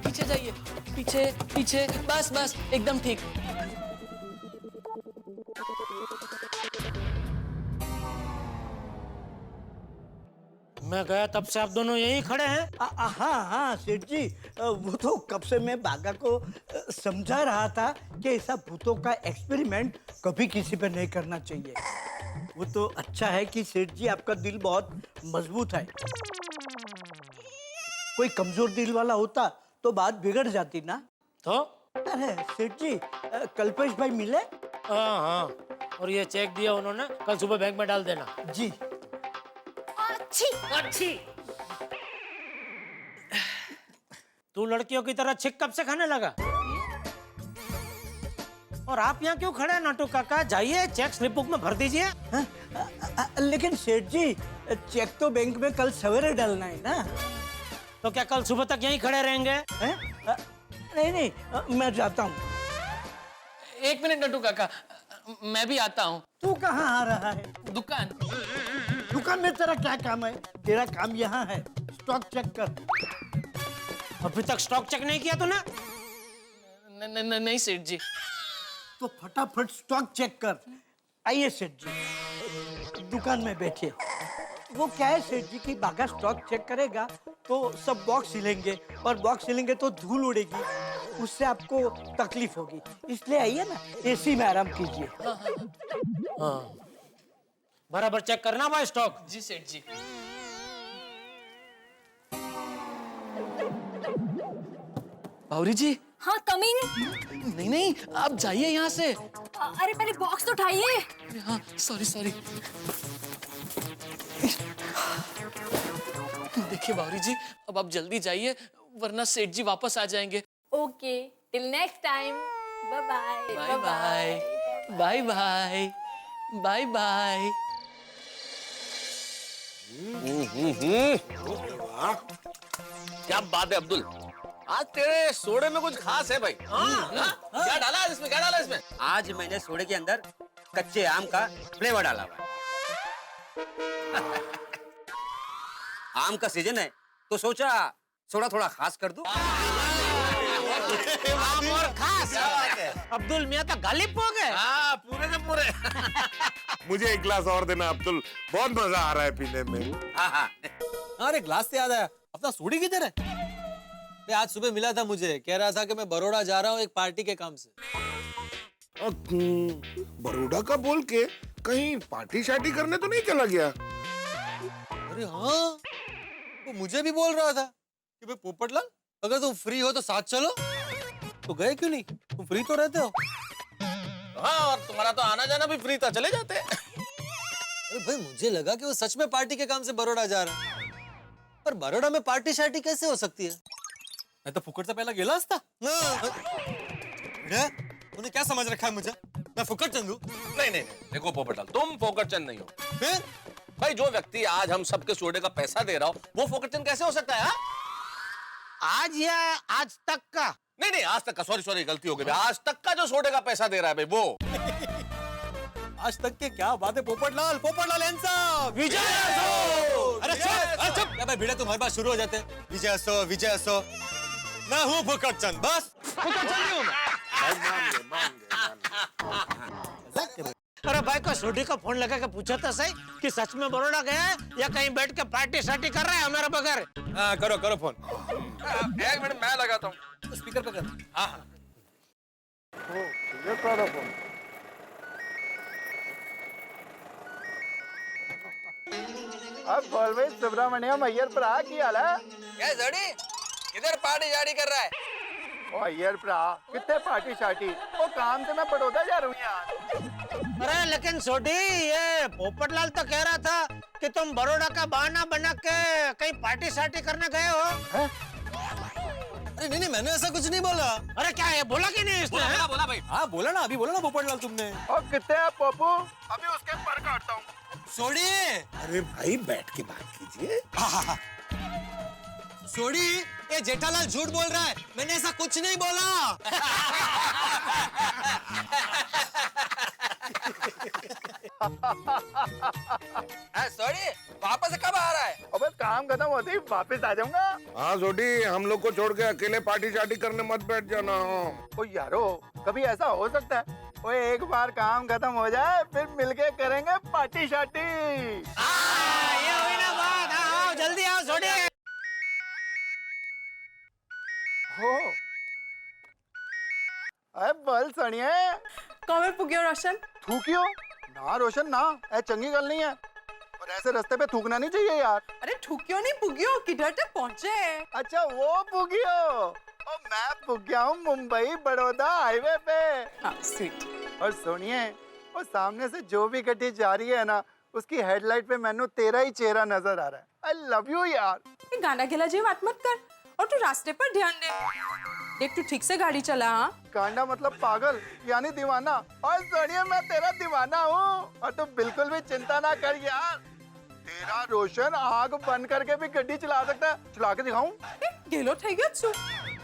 पीछे जाइए, पीछे पीछे, बस बस एकदम ठीक। मैं गया तब से आप दोनों यहीं खड़े हैं? हाँ हाँ सेठ जी, वो तो कब से मैं बागा को समझा रहा था कि ऐसा भूतों का एक्सपेरिमेंट कभी किसी पे नहीं करना चाहिए। वो तो अच्छा है कि सेठ जी आपका दिल बहुत मजबूत है। कोई कमजोर दिल वाला होता तो बात बिगड़ जाती ना। तो? अरे सेठ जी, कल्पेश भाई मिले? हाँ हाँ, और ये चेक दिया उन्होंने, कल सुबह बैंक में डाल देना। जी। अच्छी। तू लड़कियों की तरह छिक कब से खाने लगा? और आप यहाँ क्यों खड़े हैं नटू काका? जाइए चेक स्लिप बुक में भर दीजिए। लेकिन सेठ जी, चेक तो बैंक में कल सवेरे डालना है ना। तो क्या कल सुबह तक यहीं खड़े रहेंगे? नहीं, मैं जाता हूँ। एक मिनट नट्टू काका, मैं भी आता हूँ। तू कहाँ आ रहा है? दुकान। दुकान में तेरा क्या काम है? तेरा काम यहाँ है, स्टॉक चेक कर। अभी तक स्टॉक चेक नहीं किया तूने? नहीं सेठ जी। तो फटाफट स्टॉक चेक कर। आइए सेठ जी, दुकान में बैठिए। वो क्या है सेठ जी की बागा स्टॉक चेक करेगा तो सब बॉक्स हिलेंगे, और बॉक्स हिलेंगे तो धूल उड़ेगी, उससे आपको तकलीफ होगी। इसलिए आइए ना, एसी में आराम कीजिए। हाँ, बराबर चेक करना भाई स्टॉक। जी सेठ जी। बावरी जी, हाँ कमिंग। नहीं नहीं, आप जाइए यहाँ से। अरे पहले बॉक्स तो उठाइए। हाँ सॉरी सॉरी। देखिए बावरी जी, अब आप जल्दी जाइए वरना सेठ जी वापस आ जाएंगे। Okay, till next time. Bye bye. Bye bye bye bye bye bye. क्या बात है अब्दुल, आज तेरे सोडे में कुछ खास है भाई। क्या डाला है इसमें, क्या डाला है इसमें? आज मैंने सोडे के अंदर कच्चे आम का फ्लेवर डाला हुआ है। आम का सीजन है तो सोचा सोडा थोड़ा खास कर दूं। आम और खास। अब्दुल मियां का गालिब हो गए। हाँ पूरे के पूरे। मुझे एक गिलास और देना अब्दुल, बहुत मजा आ रहा है पीने में। अरे ग्लास से याद आया, अपना सूडी किधर है? आज सुबह मिला था मुझे, कह रहा था कि मैं बड़ौदा जा रहा हूँ एक पार्टी के काम से। बड़ौदा का बोल के कहीं पार्टी शार्टी करने तो नहीं चला गया? अरे हाँ, वो मुझे भी बोल रहा था कि भाई पोपटलाल अगर तुम फ्री हो तो साथ चलो। तो गए क्यों नहीं? तुम फ्री तो रहते हो। हाँ और तुम्हारा तो आना जाना भी फ्री था, चले जाते। अरे भाई मुझे लगा कि वो सच में पार्टी के काम से बड़ौदा जा रहा है। पर बड़ौदा में पार्टी शार्टी कैसे हो सकती है? मैं तो फुकट से पहला गेला था। तूने क्या समझ रखा है मुझे? मैं फुकट चंद हूँ? नहीं नहीं, देखो पोपटलाल, तुम फोकटचंद नहीं हो। फिर भाई जो व्यक्ति आज हम सबके सोडे का पैसा दे रहा हो वो फोकटचंद कैसे हो सकता है? आज या आज तक का? नहीं नहीं, आज तक का, सॉरी सॉरी गलती हो गई। आज तक का जो सोडे का पैसा दे रहा है भाई वो। आज तक के क्या बात है पोपटलाल, पोपटलाल हैंडसम। विजय असो! अरे चुप! क्या भाई भिड़े तुम्हारे पास शुरू हो जाते हैं। विजय असो, विजय असो। मैं हूँ फुकटचंद, बस फुकटचंद ही हूँ मैं। अरे भाई को सोडी का फोन लगा के पूछा था सही कि सच में बड़ौदा गया है या कहीं बैठ के पार्टी शार्टी कर रहा है हमारे बगैर। हाँ करो करो फोन। एक मिनट मैं लगाता हूँ। स्पीकर पे कर। हाँ ये करो फोन। अब बोल भाई सुब्रमण्यम अय्यर भरा की हाल है? क्या जोड़ी किधर पार्टी जारी कर रहा है? ओ अय्यर भरा कितने पार्टी शार्टी, वो काम से मैं बड़ौदा जा रहा हूँ यार। अरे लेकिन सोडी, ये पोपटलाल तो कह रहा था कि तुम बड़ौदा का बहाना बना के कहीं पार्टी शार्टी करने गए हो। अरे नहीं नहीं, मैंने ऐसा कुछ नहीं बोला। अरे क्या है, बोला कि नहीं इसने? बोला भाई। हाँ बोला ना, अभी बोला ना पोपटलाल तुमने। और कितने हैं पप्पू? अभी उसके पर काटता हूँ। सोडी, अरे भाई बैठ के बात कीजिए। सोडी, ये जेठालाल झूठ बोल रहा है, मैंने ऐसा कुछ नहीं बोला। सॉरी, वापस कब आ रहा है? अबे काम खत्म होते ही वापस आ जाऊंगा। हाँ जोडी, हम लोग को छोड़ के अकेले पार्टी शार्टी करने मत बैठ जाना। ओ यारो, कभी ऐसा हो सकता है? ओए एक बार काम खत्म हो जाए फिर मिलके करेंगे पार्टी शार्टी। ये हुई ना बात। आओ जल्दी आओ सोडी। हो अरे बल सणिए कमे पुगियो रोशन। थूकियो ना रोशन ना, ऐ चंगी गल नहीं है। और ऐसे रास्ते पे थूकना नहीं चाहिए यार। अरे ठुकियो नहीं पुगियो, किधर तक पहुंचे? अच्छा वो पुगियो। और मैं पुग गया हूँ मुंबई बड़ौदा हाईवे पे। हाँ स्वीट। और सुनिए, वो सामने से जो भी गड्डी जा रही है ना, उसकी हेडलाइट पे मैंने तेरा ही चेहरा नजर आ रहा है। आई लव यू यार। ये गाना गेला जी बात मत कर, और तू रास्ते पर ध्यान दे। देख तू ठीक से गाड़ी चला। हाँ कांडा मतलब पागल यानी दीवाना। और सुनिए, मैं तेरा दीवाना हूँ और तू बिल्कुल भी चिंता ना कर यार। तेरा रोशन आग बंद करके भी गड्डी चला सकता है। चला के दिखाऊं? गेलो થઈ ગયો છું।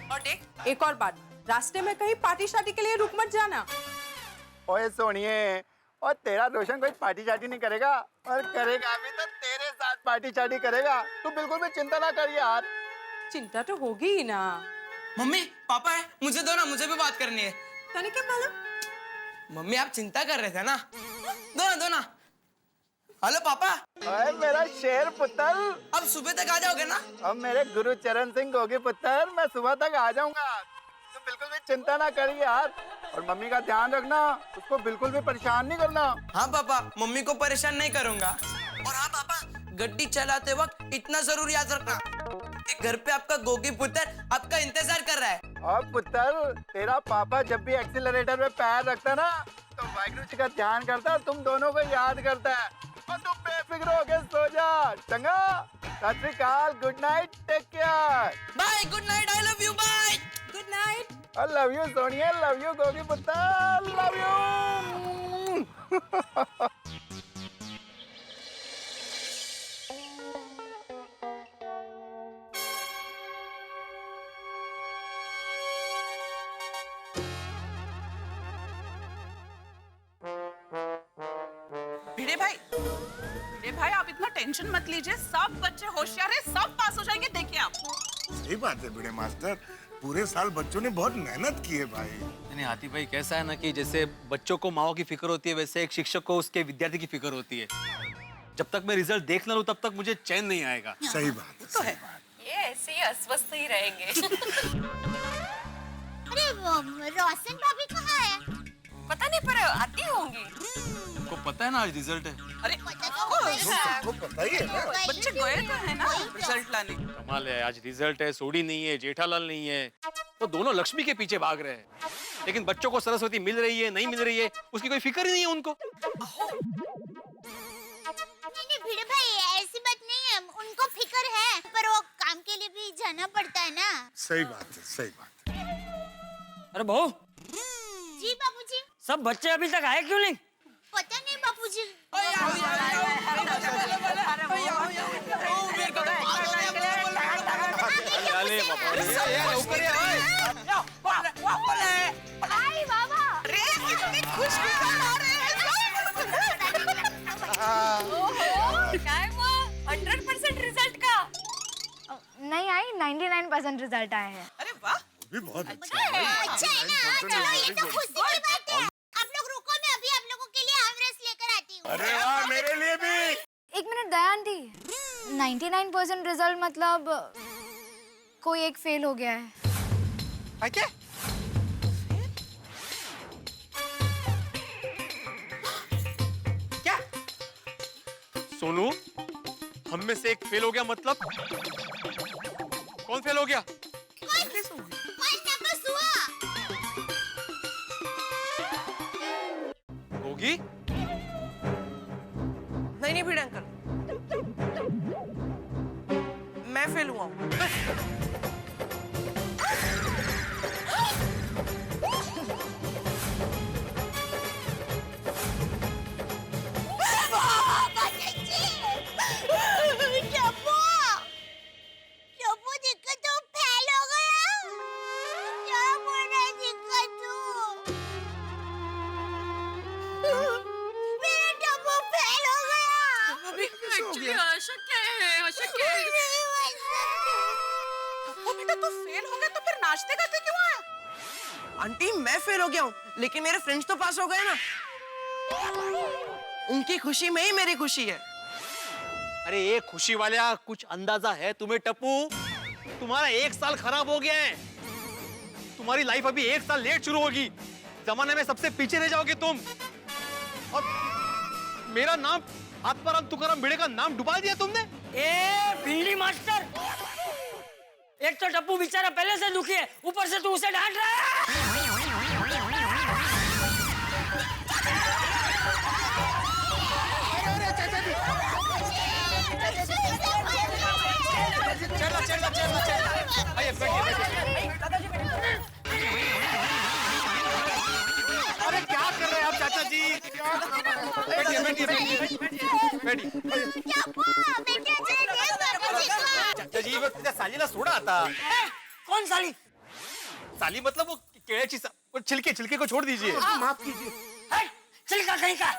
और देख एक और बात, रास्ते में कहीं पार्टी शार्टी के लिए रुक मत जाना। ओए सोनिए, और तेरा रोशन कोई पार्टी शार्टी नहीं करेगा, और करेगा भी तो तेरे साथ पार्टी शार्टी करेगा। तू बिल्कुल भी चिंता ना कर यार। चिंता तो होगी ही ना। मम्मी पापा है, मुझे दो ना, मुझे भी बात करनी है। तने क्या मालूम? मम्मी आप चिंता कर रहे थे ना, दो ना। हेलो पापा। ओए मेरा शेर पुत्र, अब सुबह तक आ जाओगे ना? अब मेरे गुरु चरण सिंह गोगी पुत्र, मैं सुबह तक आ जाऊंगा। तू बिल्कुल भी चिंता ना कर यार। और मम्मी का ध्यान रखना, उसको बिल्कुल भी परेशान नहीं करना। हाँ पापा, मम्मी को परेशान नहीं करूंगा। और हाँ पापा, गड्डी चलाते वक्त इतना जरूर याद रखना कि घर पे आपका गोगी पुत्र आपका इंतजार कर रहा है। और पुत्र, तेरा पापा जब भी एक्सीलरेटर पे पैर रखता ना तो वाहिगुरु जी का ध्यान करता है, तुम दोनों को याद करता है। और तुम बेफिक्र होके सो जा। चंगा, सत श्री अकाल, good night, take care. Bye, good night, I love you, bye. Good night. I love you Sonia, love you Gogi पुत्र, लव यू। भिड़े भाई आप इतना टेंशन मत लीजिए, सब बच्चे होशियार है, सब पास हो जाएंगे, देखिए आप। सही बात है भिड़े मास्टर, पूरे साल बच्चों ने बहुत मेहनत की है भाई। नहीं हाथी भाई, कैसा है ना कि जैसे बच्चों को माओ की फिक्र होती है, वैसे एक शिक्षक को उसके विद्यार्थी की फिक्र होती है। जब तक मैं रिजल्ट देख ना लूं तब तक मुझे चैन नहीं आएगा। सही बात है, तो है। ये ऐसे ही अस्वस्थ ही रहेंगे। अरे रोशन भाभी कहाँ है? पता नहीं, पर आती होंगी। तुमको पता है ना आज रिजल्ट है? अरे सबको पता ही है ना। बच्चे गए तो है ना रिजल्ट लाने। कमाल है, आज रिजल्ट है, सोडी नहीं है, जेठालाल नहीं है, तो दोनों लक्ष्मी के पीछे भाग रहे हैं। लेकिन बच्चों को सरस्वती मिल रही है नहीं मिल रही है उसकी कोई फिक्र ही नहीं है उनको। नहीं भिड़े भाई, ऐसी बात नहीं है, उनको फिक्र है, पर वो काम के लिए भी जाना पड़ता है ना। सही बात है, सही बात है। अरे बहू। जी बाबूजी। सब बच्चे अभी तक आए क्यों नहीं? पता नहीं बाबूजी। आई बाबा। अरे कितनी खुशखबरी आ रही है। क्या है वो 100% रिजल्ट का? नहीं आई, 99% रिजल्ट आए हैं। अरे वाह, भी बहुत अच्छा है। अच्छा है ना, चलो ये तो खुशी की बात है। आप लोग रुको, मैं अभी आप लोगों के लिए आमरस लेकर आती हूँ। अरे वाह, मेरे लिए भी। एक मिनट दया आंटी, 99% रिजल्ट मतलब कोई एक फेल हो गया है। क्या? क्या? सोनू, हम में से एक फेल हो गया मतलब? कौन फेल हो गया? होगी? नहीं भिड़े अंकल, मैं फेल हुआ हूँ। आंटी मैं फेल हो गया हूँ, लेकिन मेरे फ्रेंड्स तो पास हो गए ना। उनकी खुशी में ही मेरी खुशी है। अरे ये खुशी वाला कुछ अंदाजा है तुम्हें टप्पू? तुम्हारा 1 साल खराब हो गया है। तुम्हारी लाइफ अभी 1 साल लेट शुरू होगी। जमाने में सबसे पीछे रह जाओगे तुम। और मेरा नाम आत्माराम तुकाराम भिड़े का नाम डुबा दिया तुमने। ए भिंडी मास्टर, एक तो टप्पू बेचारा पहले से दुखी है, ऊपर से तू उसे डांट रहा है। अरे क्या कर रहे हैं आप चाचा जी? बैठिए बैठिए बैठिए। चाचा जी वो सालीला सोडा आता। कौन साली? साली मतलब वो केळ्याची छिलके को छोड़ दीजिए। माफ कीजिए। छिलका कहीं का।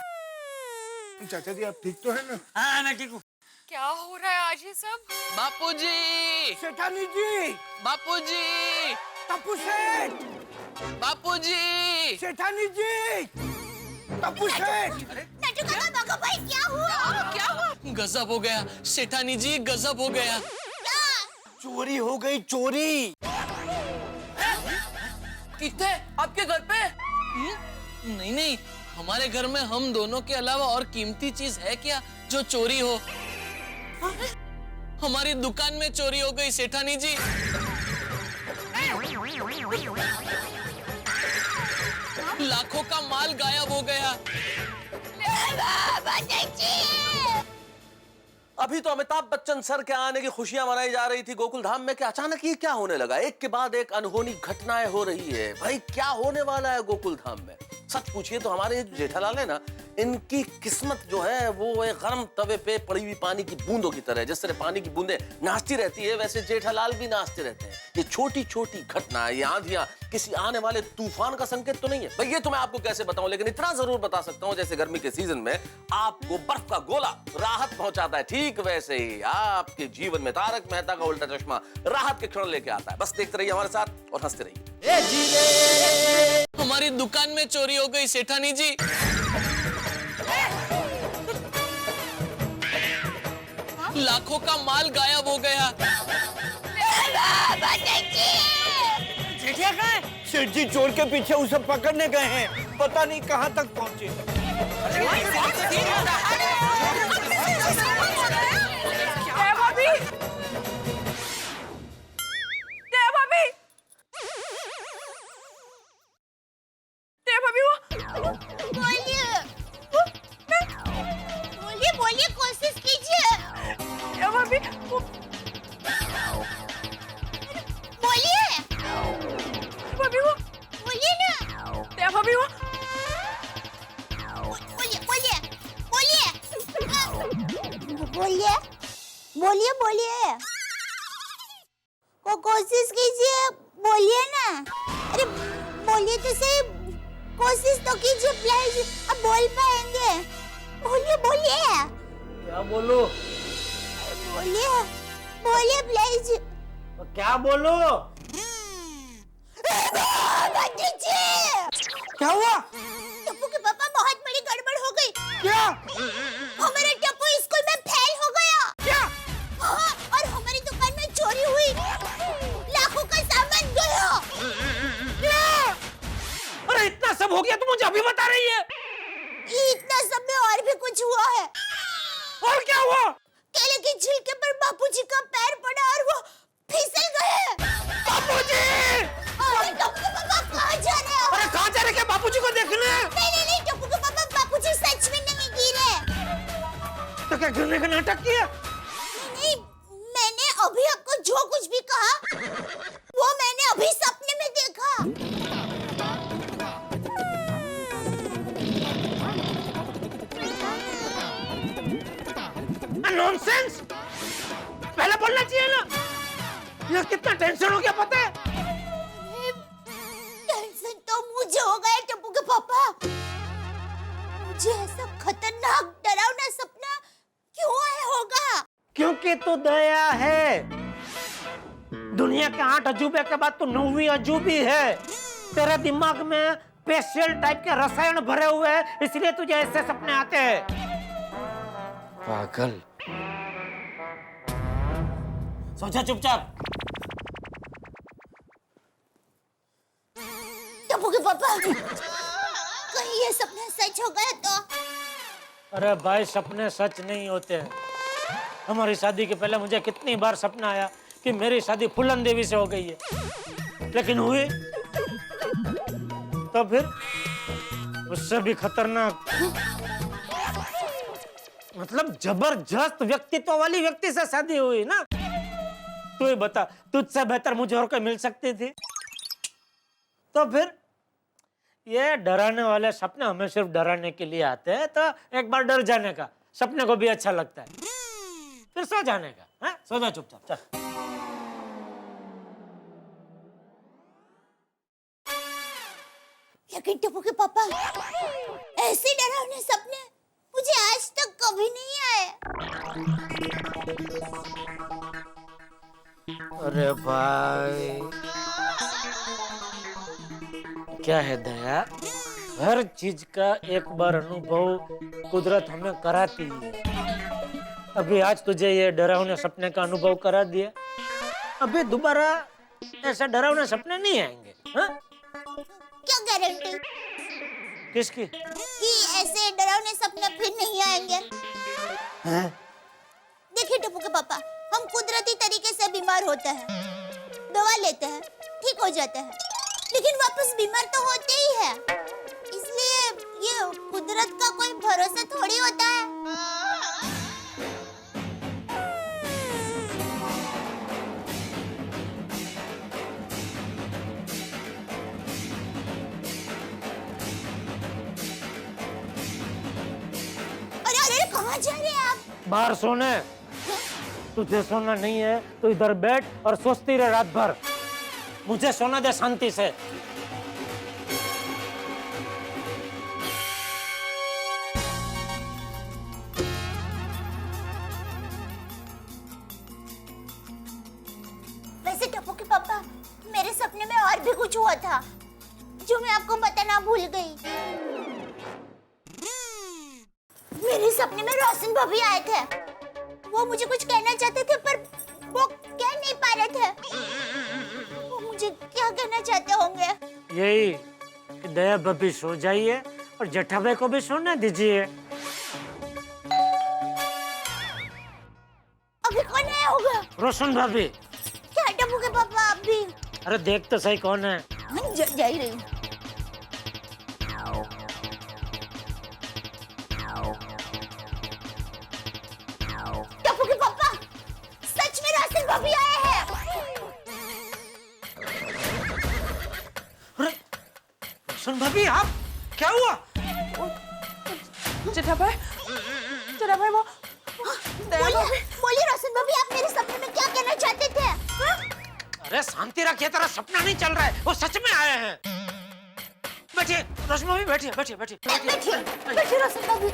चाचा जी आप ठीक तो है ना? हाँ मैं ठीक हूँ। क्या हो रहा है आज ये सब? बापूजी, सेठानी जी, बापूजी, टप्पू सेठ, बापूजी, सेठानी जी, टप्पू सेठ। भाई क्या हुआ? क्या हुआ? गजब हो गया सेठानी जी, गजब हो गया। चोरी हो गई, चोरी। कितने? आपके घर पे? नहीं नहीं, हमारे घर में हम दोनों के अलावा और कीमती चीज है क्या जो चोरी हो? हमारी दुकान में चोरी हो गई सेठानी जी। लाखों का माल गायब हो गया। अभी तो अमिताभ बच्चन सर के आने की खुशियां मनाई जा रही थी गोकुल धाम में, कि अचानक ये क्या होने लगा? एक के बाद एक अनहोनी घटनाएं हो रही है। भाई क्या होने वाला है गोकुल धाम में? सच पूछिए तो हमारे जेठालाल है ना, इनकी किस्मत जो है वो एक गर्म तवे पे पड़ी हुई पानी की बूंदों की तरह है। जिस तरह पानी की बूंदें नाचती रहती है, वैसे जेठालाल भी नाचते रहते हैं। ये छोटी छोटी घटना, ये आंधियां किसी आने वाले तूफान का संकेत तो नहीं है? भाई ये तो मैं आपको कैसे बताऊं, लेकिन इतना जरूर बता सकता हूं, जैसे गर्मी के सीजन में आपको बर्फ का गोला राहत पहुंचाता है, ठीक वैसे ही आपके जीवन में तारक मेहता का उल्टा चश्मा राहत के क्षण लेके आता है। बस देखते रहिए हमारे साथ और हंसते रहिए। हमारी दुकान में चोरी हो गई सेठानी जी। लाखों का माल गायब हो गया। सेठिया कहाँ है? सेठ जी चोर के पीछे उसे पकड़ने गए हैं, पता नहीं कहाँ तक पहुँचे। बोलिए, कोशिश कीजिए। बोलिए ना। बोलिए। कोशिश कीजिए, बोलिए ना। अरे बोलिए तो सही, कोशिश तो कीजिए प्लीज, अब बोल पाएंगे। बोलिए। क्या बोलो? बोलिए प्लीज। क्या बोलो? क्या हुआ? टप्पू के पापा, बहुत बड़ी गड़बड़ हो गई। क्या? हमारा टप्पू स्कूल में फेल हो गया। क्या? हाँ, और हमारी दुकान में चोरी हुई, लाखों का सामान गया। क्या? अरे इतना सब हो गया, तुम मुझे अभी बता रही है? इतना सब में और भी कुछ हुआ है। और क्या हुआ? केले के छिलके पर बापूजी का पैर पड़ा और वो फिसल गए। बापूजी! अरे टप्पू के पापा कहाँ जा रहे हो? अरे कहाँ जा रहे? क्या बापूजी को देखने? नहीं, टप्पू के पापा, बापूजी सच में नहीं गिरे। तो क्या गिरने का नाटक किया? नहीं, मैंने अभी आपको जो कुछ भी कहा, वो मैंने अभी सपने में देखा। नॉनसेंस! पहले बोलना चाहिए ना। यह कितना टेंशन हो गया पता है? टेंशन तो मुझे हो गया टप्पू के पापा। मुझे ऐसा खतरनाक डरावना सपना क्यों आया होगा? क्योंकि तू दया है। दुनिया के 8 अजूबे के बाद तू 9वीं अजूबी है। तेरे दिमाग में स्पेशल टाइप के रसायन भरे हुए हैं, इसलिए तुझे ऐसे सपने आते हैं। पागल। सोचा चुपचाप। टप्पू के पापा, कहीं ये सपना सच हो गया तो? अरे भाई, सपने सच नहीं होते हैं। हमारी शादी के पहले मुझे कितनी बार सपना आया कि मेरी शादी फूलन देवी से हो गई है, लेकिन हुई तो फिर उससे भी खतरनाक, मतलब जबरदस्त व्यक्तित्व वाली व्यक्ति से शादी हुई ना। तू ही बता, तुझसे बेहतर मुझे और कोई मिल सकती थी? तो फिर ये डराने वाले सपने हमें सिर्फ डराने के लिए आते हैं, तो एक बार डर जाने का सपने को भी अच्छा लगता है, फिर सो जाने का। हाँ, सो जा चुपचाप, चल। लेकिन टप्पू के पापा, ऐसे डरावने सपने मुझे आज तक कभी नहीं आए। अरे भाई, क्या है दया, हर चीज का एक बार अनुभव कुदरत हमें कराती है। अभी आज तुझे ये डरावने सपने का अनुभव करा दिया, अभी दोबारा ऐसे डरावने सपने नहीं आएंगे। हाँ? क्या गारंटी? किसकी? कि ऐसे डरावने सपने फिर नहीं आएंगे। हाँ? देखिए टप्पू के पापा, हम कुदरती तरीके से बीमार होते हैं, दवा लेते हैं, ठीक हो जाता है, लेकिन वापस बीमार तो होते ही है। इसलिए ये कुदरत का कोई भरोसा थोड़ी होता है। अरे अरे कहाँ जा रहे हैं आप? बाहर सोने। तुझे सोना नहीं है तो इधर बैठ और सोचती रहे रात भर। मुझे सोना दे शांति से। वैसे टप्पू के पापा, मेरे सपने में और भी कुछ हुआ था जो मैं आपको बताना भूल गई। मेरे सपने में रोशन भाभी आए थे। वो मुझे कुछ कहना चाहते थे पर वो कह नहीं पा रहे थे। वो मुझे क्या कहना चाहते होंगे? यही कि दया भाभी सो जाइए और जेठा भाई को भी सोने दीजिए। अभी कौन आया होगा? रोशन भाभी। क्या टप्पू के पापा आप भी? अरे देख तो सही कौन है। जा ही रही हूँ। टप्पू के पापा, सच में रोशन भाभी आए हैं। रोशन भाभी आप क्या हुआ? जेठा भाई वो बोलिए रोशन भाभी, आप मेरे सपने में क्या कहना चाहते थे? अरे शांति रखिए, तेरा सपना नहीं चल रहा है, वो सच में आए हैं। बैठिए रोशन भाभी, बैठिए बैठिए बैठिए रोशन भाभी।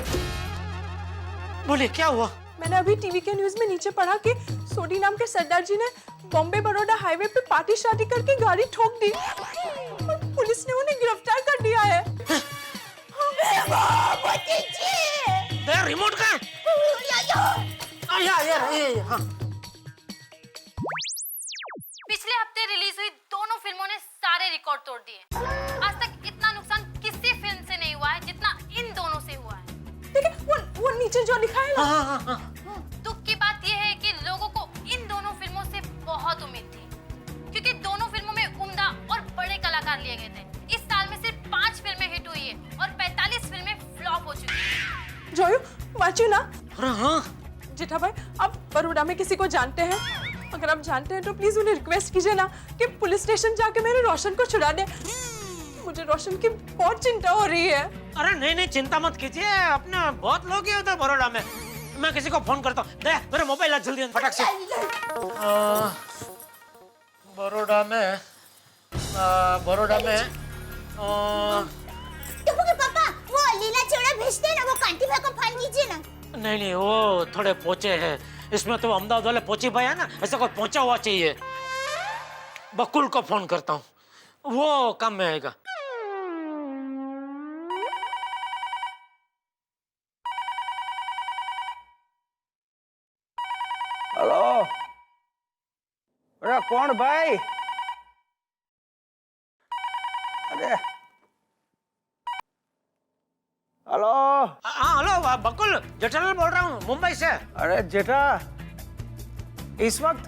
बोलिए क्या हुआ? मैंने अभी टीवी के न्यूज में नीचे पढ़ा कि सोडी नाम के सरदार जी ने बॉम्बे बड़ौदा हाईवे पे पार्टी शार्टी करके गाड़ी ठोक दी और पुलिस ने उन्हें गिरफ्तार कर लिया है। तेरा रिमोट कहाँ है? हाँ। पिछले हफ्ते रिलीज हुई दोनों फिल्मों ने सारे रिकॉर्ड तोड़ दिए। आज तक इतना नुकसान किसी फिल्म से नहीं हुआ है जितना इन दोनों से हुआ है। देखिए वो नीचे जो लिखा है ना। दुख की बात यह है कि लोगों को इन दोनों फिल्मों से बहुत उम्मीद थी, क्योंकि दोनों फिल्मों में उम्दा और बड़े कलाकार लिए गए थे। इस साल में सिर्फ 5 फिल्में हिट हुई है और 45 फिल्में फ्लॉप हो चुकी हैं। जोयू वाचू ना। हाँ। जेठा भाई, आप बड़ौदा में किसी को जानते हैं? अगर आप जानते हैं तो प्लीज उन्हें रिक्वेस्ट कीजिए ना कि पुलिस स्टेशन जाके मेरे रोशन को छुड़ा दे। मुझे रोशन की बहुत चिंता हो रही है। अरे नहीं चिंता मत कीजिए, अपने बहुत लोग हैं उधर बड़ौदा में। मैं किसी को फोन करता हूँ। दे मेरा मोबाइल जल्दी फटाक से। बड़ौदा में टप्पू के पापा, वो लीला चिवड़ा भेजते हैं ना, वो कांटी भाई को फोन कीजिए ना। नहीं वो थोड़े पहुंचे हैं। इसमें तो अहमदाबाद वाले पहुंचे भाई है ना, ऐसा कोई पहुंचा हुआ चाहिए। बकुल को फोन करता हूँ, वो काम में आएगा। हेलो, अरे कौन भाई? अरे हेलो। हाँ हेलो बकुल, जेठालाल बोल रहा हूँ मुंबई से। अरे जेठा, इस वक्त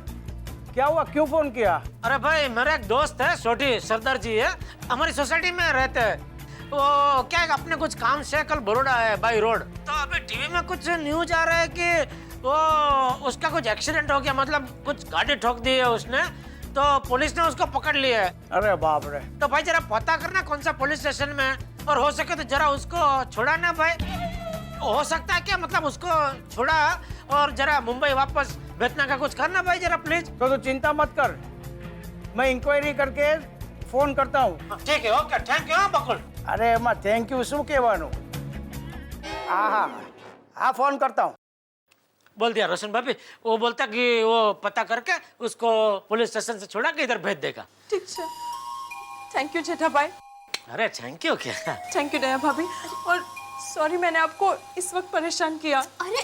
क्या हुआ, क्यों फोन किया? अरे भाई मेरा एक दोस्त है छोटी सरदार जी है, हमारी सोसाइटी में रहते हैं। वो क्या है, अपने कुछ काम से कल बड़ौदा है बाई रोड। तो अभी टीवी में कुछ न्यूज आ रहा है कि वो उसका कुछ एक्सीडेंट हो गया, मतलब कुछ गाड़ी ठोक दी है उसने, तो पुलिस ने उसको पकड़ लिया है। अरे बाप रे। तो भाई जरा पता करना कौन सा पुलिस स्टेशन में है, और हो सके तो जरा उसको छुड़ाना भाई। हो सकता है क्या, मतलब उसको छोड़ा और जरा मुंबई वापस भेजना का कुछ करना भाई जरा प्लीज। तो चिंता मत कर, मैं इंक्वायरी करके फोन करता हूँ। ठीक है, ओके, थैंक यू बकुल। अरे मैं थैंक यू शू कहवानू। हाँ फोन करता हूँ। बोल दिया रोशन भाभी, वो बोलता कि वो पता करके उसको पुलिस स्टेशन से छोड़ा के इधर भेज देगा। ठीक है, थैंक यू जेठा भाई। अरे थैंक यू क्या? थैंक यू दया भाभी, और सॉरी मैंने आपको इस वक्त परेशान किया। अरे